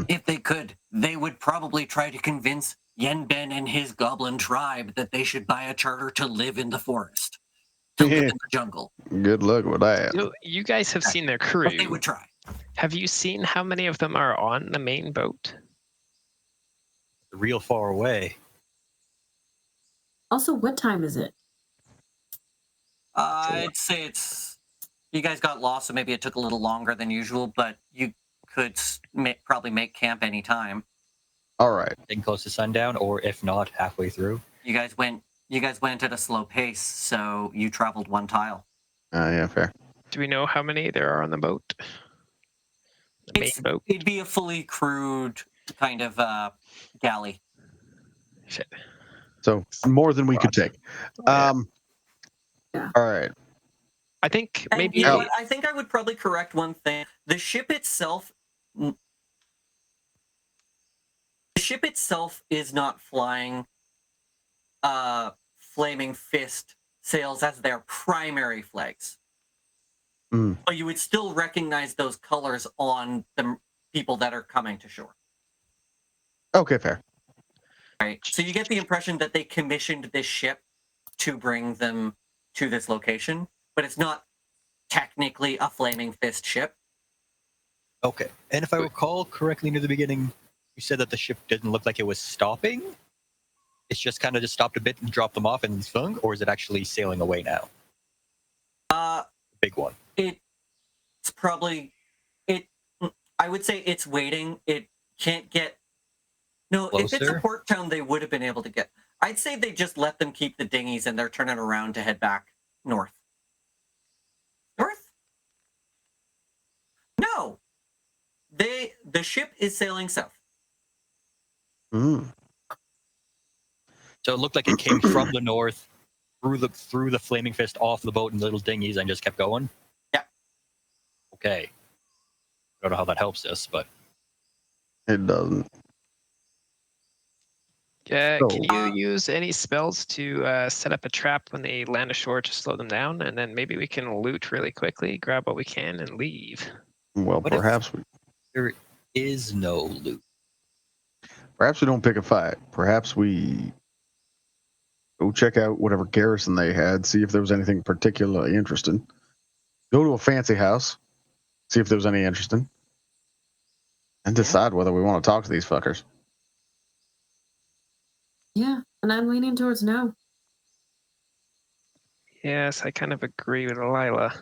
If they could, they would probably try to convince Yenben and his goblin tribe that they should buy a charter to live in the forest, to live in the jungle. Good luck with that. You guys have seen their crew. But they would try. Have you seen how many of them are on the main boat? Real far away. Also, what time is it? I'd say you guys got lost, so maybe it took a little longer than usual, but you could probably make camp anytime. All right. Getting close to sundown, or if not, halfway through. You guys went at a slow pace, so you traveled one tile. Yeah, fair. Do we know how many there are on the boat? The main boat? It'd be a fully crewed kind of galley. Shit. So more than we could take. Yeah. All right. I think And maybe you know what? I think I would probably correct one thing. The ship itself is not flying Flaming Fist sails as their primary flags. But you would still recognize those colors on the people that are coming to shore. Okay, fair. Right. So you get the impression that they commissioned this ship to bring them to this location, but it's not technically a Flaming Fist ship. Okay. And if I recall correctly near the beginning, you said that the ship didn't look like it was stopping? It's just kind of just stopped a bit and dropped them off and swung? Or is it actually sailing away now? Big one. It's probably I would say it's waiting. It can't get if it's a Closer? port town, they would have been able to get. I'd say they just let them keep the dinghies and they're turning around to head back north. North? No. The ship is sailing south. Mm. So it looked like it came from the north, through the Flaming Fist off the boat in little dinghies and just kept going? Yeah. Okay. I don't know how that helps us, but It doesn't. Yeah, So- can you use any spells to set up a trap when they land ashore to slow them down, and then maybe we can loot really quickly, grab what we can, and leave? Well, What if- perhaps there is no loot. we don't pick a fight. Perhaps we go check out whatever garrison they had, see if there was anything particularly interesting. Go to a fancy house, see if there was any interesting, and decide whether we want to talk to these fuckers. Yeah, and I'm leaning towards no. Yes, I kind of agree with Lila.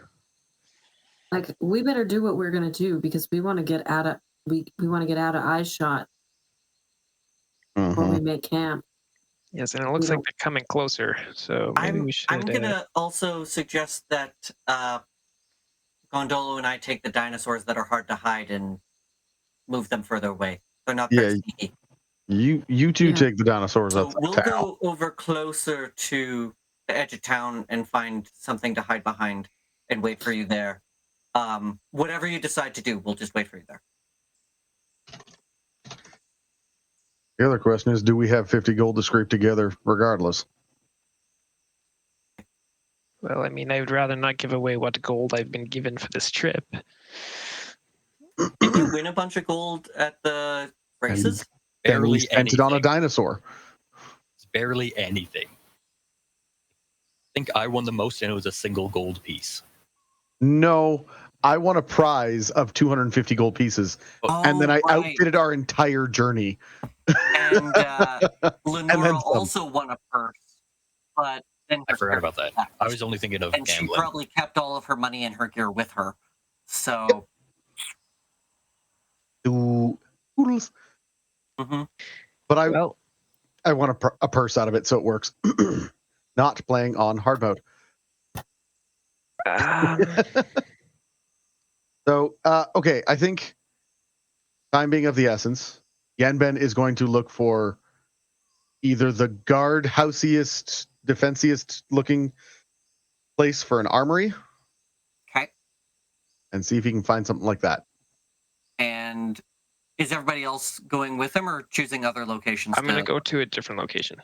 Like, we better do what we're gonna do because we want to get out of we want to get out of eye shot before we make camp. Yes, and it looks We like they're coming closer, so maybe we should. I'm gonna also suggest that Gondolo and I take the dinosaurs that are hard to hide and move them further away. They're not very sneaky. You two Yeah. take the dinosaurs So out we'll of town. go over closer to the edge of town and find something to hide behind and wait for you there. Whatever you decide to do, we'll just wait for you there. The other question is, do we have 50 gold to scrape together regardless? Well, I mean, I would rather not give away what gold I've been given for this trip. Didn't you win a bunch of gold at the races? And we Barely spent anything. it on a dinosaur. It's barely anything. I think I won the most, and it was a single gold piece. No, I won a prize of 250 gold pieces, and then I right. outfitted our entire journey. And Lenora some. also won a purse, but then I her forgot about that. character I was only thinking of and she gambling. probably kept all of her money and her gear with her. So, Oodles. mhm. But I won a purse out of it, so it works. Not playing on hard mode. So, okay, I think time being of the essence, Yanben is going to look for either the guard houseiest, defensiest looking place for an armory. Okay. And see if he can find something like that. And is everybody else going with him or choosing other locations? I'm going to go to a different location.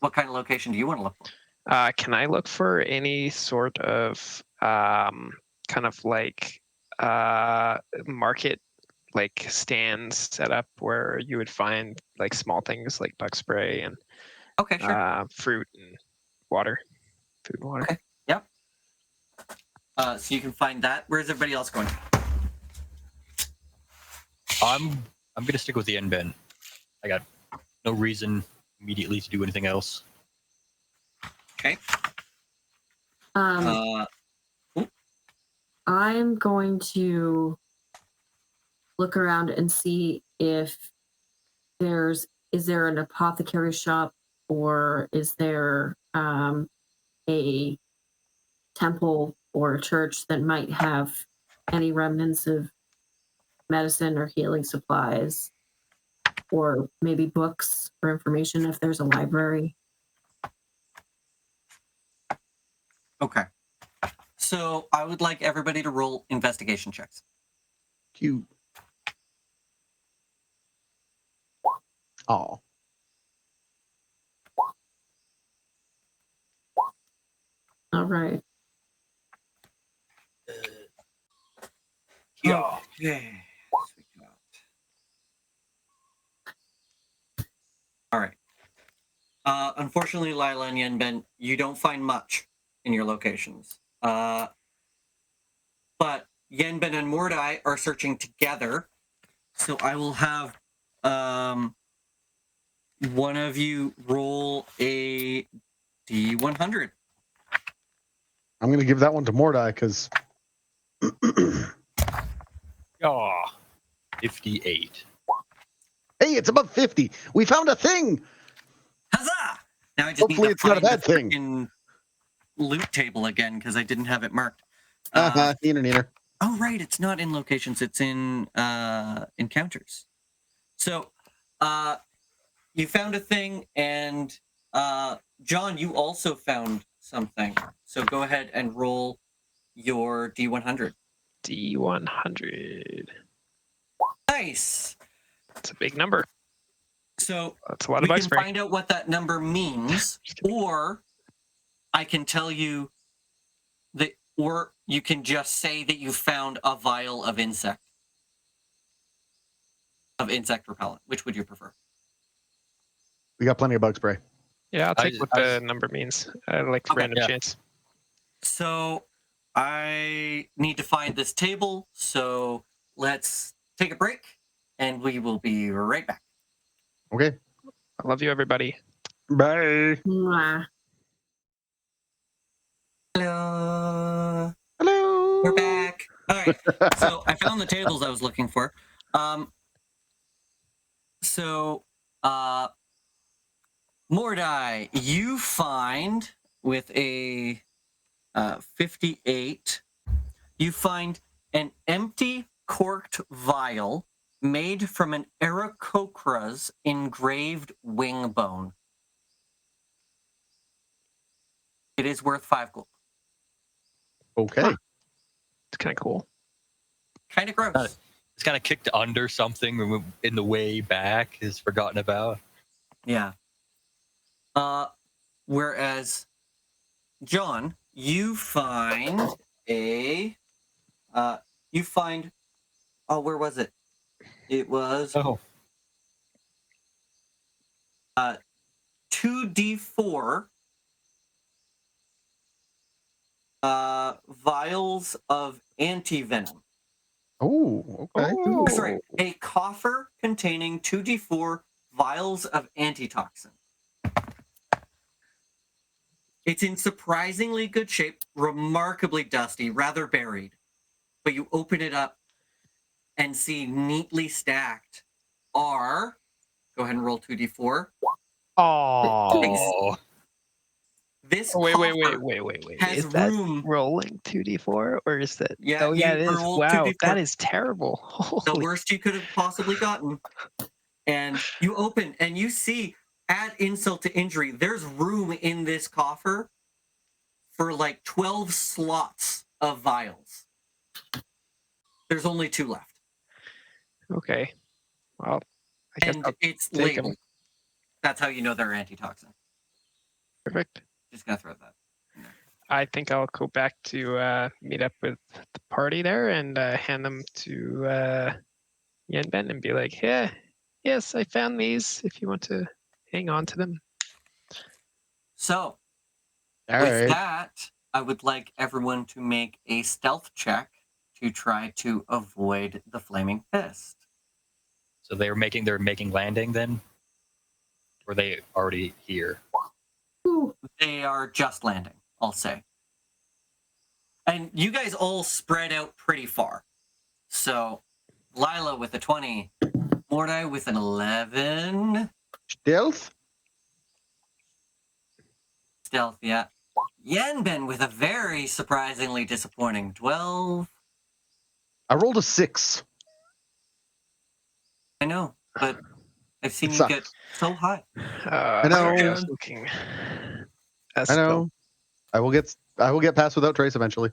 What kind of location do you want to look for? Can I look for any sort of kind of like market, like stands set up where you would find like small things like bug spray and Okay, sure. fruit and water, food and water. Okay. Yep. So you can find that. Where's everybody else going? I'm gonna stick with the N-Ben. I got no reason immediately to do anything else. Okay. I'm going to look around and see if is there an apothecary shop or is there a temple or a church that might have any remnants of medicine or healing supplies, or maybe books or information if there's a library. Okay. So I would like everybody to roll investigation checks. Cute. Oh. All right. Yeah. Okay. All right. Unfortunately, Lila and Yenben, you don't find much in your locations. But Yenben and Mordai are searching together. So I will have one of you roll a D100. I'm going to give that one to Mordai because Yeah. 58. hey, it's above 50. We found a thing. Huzzah! Now I just Hopefully need to it's not a find bad the thing. frickin' loot table again because I didn't have it marked. Neener. Oh, right. It's not in locations. It's in encounters. So you found a thing, and John, you also found something. So go ahead and roll your D100. D100. Nice. That's a big number. So That's a lot we of bug can spray. find out what that number means, or I can tell you that, or you can just say that you found a vial of insect repellent. Which would you prefer? We got plenty of bug spray. Yeah, I'll take what I the was- number means. I like Okay. random Yeah. chance. So I need to find this table. So let's take a break, and we will be right back. Okay. I love you, everybody. Bye. Mwah. right. So I found the tables I was looking for. Mordai, you find with a 58, you find an empty corked vial made from an Aarakocra's engraved wing bone. It is worth 5 gold. Okay. Huh. It's kind of cool. Kind of gross. It's kind of kicked under something in the way back, is forgotten about. Yeah. Whereas, John, you find a, oh, where was it? It was 2d4 vials of anti-venom. Oh, okay. Oh. Sorry, a coffer containing 2d4 vials of antitoxin. It's in surprisingly good shape, remarkably dusty, rather buried. But you open it up and see neatly stacked are, go ahead and roll 2d4. Oh, This Wait. coffer has Is that room. rolling 2d4 or is that? Yeah, Oh yeah, you it is. rolled Wow, 2d4. that is terrible. The Holy. worst you could have possibly gotten. And you open and you see, add insult to injury, there's room in this coffer for like 12 slots of vials. There's only 2 left. Okay. Well, I guess And I'll it's take 'em. labeled. That's how you know they're antitoxin. Perfect. Just gonna throw that in there. I think I'll go back to meet up with the party there and hand them to Yenben and be like, yeah, yes, I found these. If you want to hang on to them. So, All with right. that, I would like everyone to make a stealth check to try to avoid the flaming fist. so they're making landing then? Or are they already here? Ooh, They are just landing, I'll say. And you guys all spread out pretty far. So, Lila with a 20, Mordai with an 11. Stealth? Stealth, yeah. Yenben with a very surprisingly disappointing 12. I rolled a 6. I know, but I've seen It you get sucks. so high. I know. I was looking. I know. I will get past without trace eventually.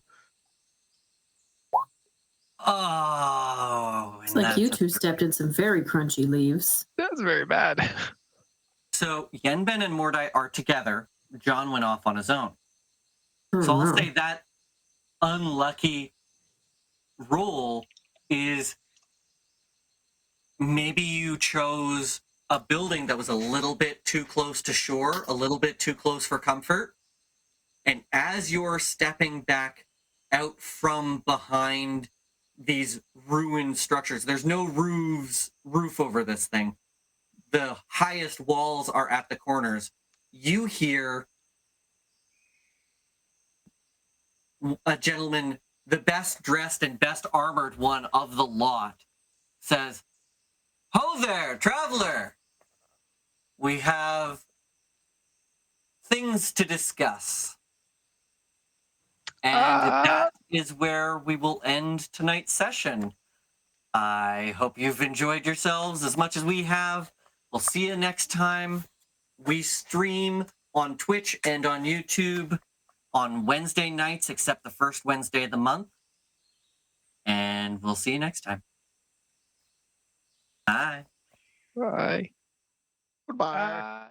Oh, it's and like you that's two stepped in some very crunchy leaves. That's very bad. So Yenben and Mordai are together. John went off on his own. Oh, So I'll no. say that unlucky roll is maybe you chose a building that was a little bit too close to shore, a little bit too close for comfort. And as you're stepping back out from behind these ruined structures, there's no roof over this thing. The highest walls are at the corners. You hear a gentleman, the best dressed and best armored one of the lot, says, "Ho there, traveler! We have things to discuss." And that is where we will end tonight's session. I hope you've enjoyed yourselves as much as we have. We'll see you next time. We stream on Twitch and on YouTube on Wednesday nights, except the first Wednesday of the month. And we'll see you next time. Bye. Bye. Goodbye.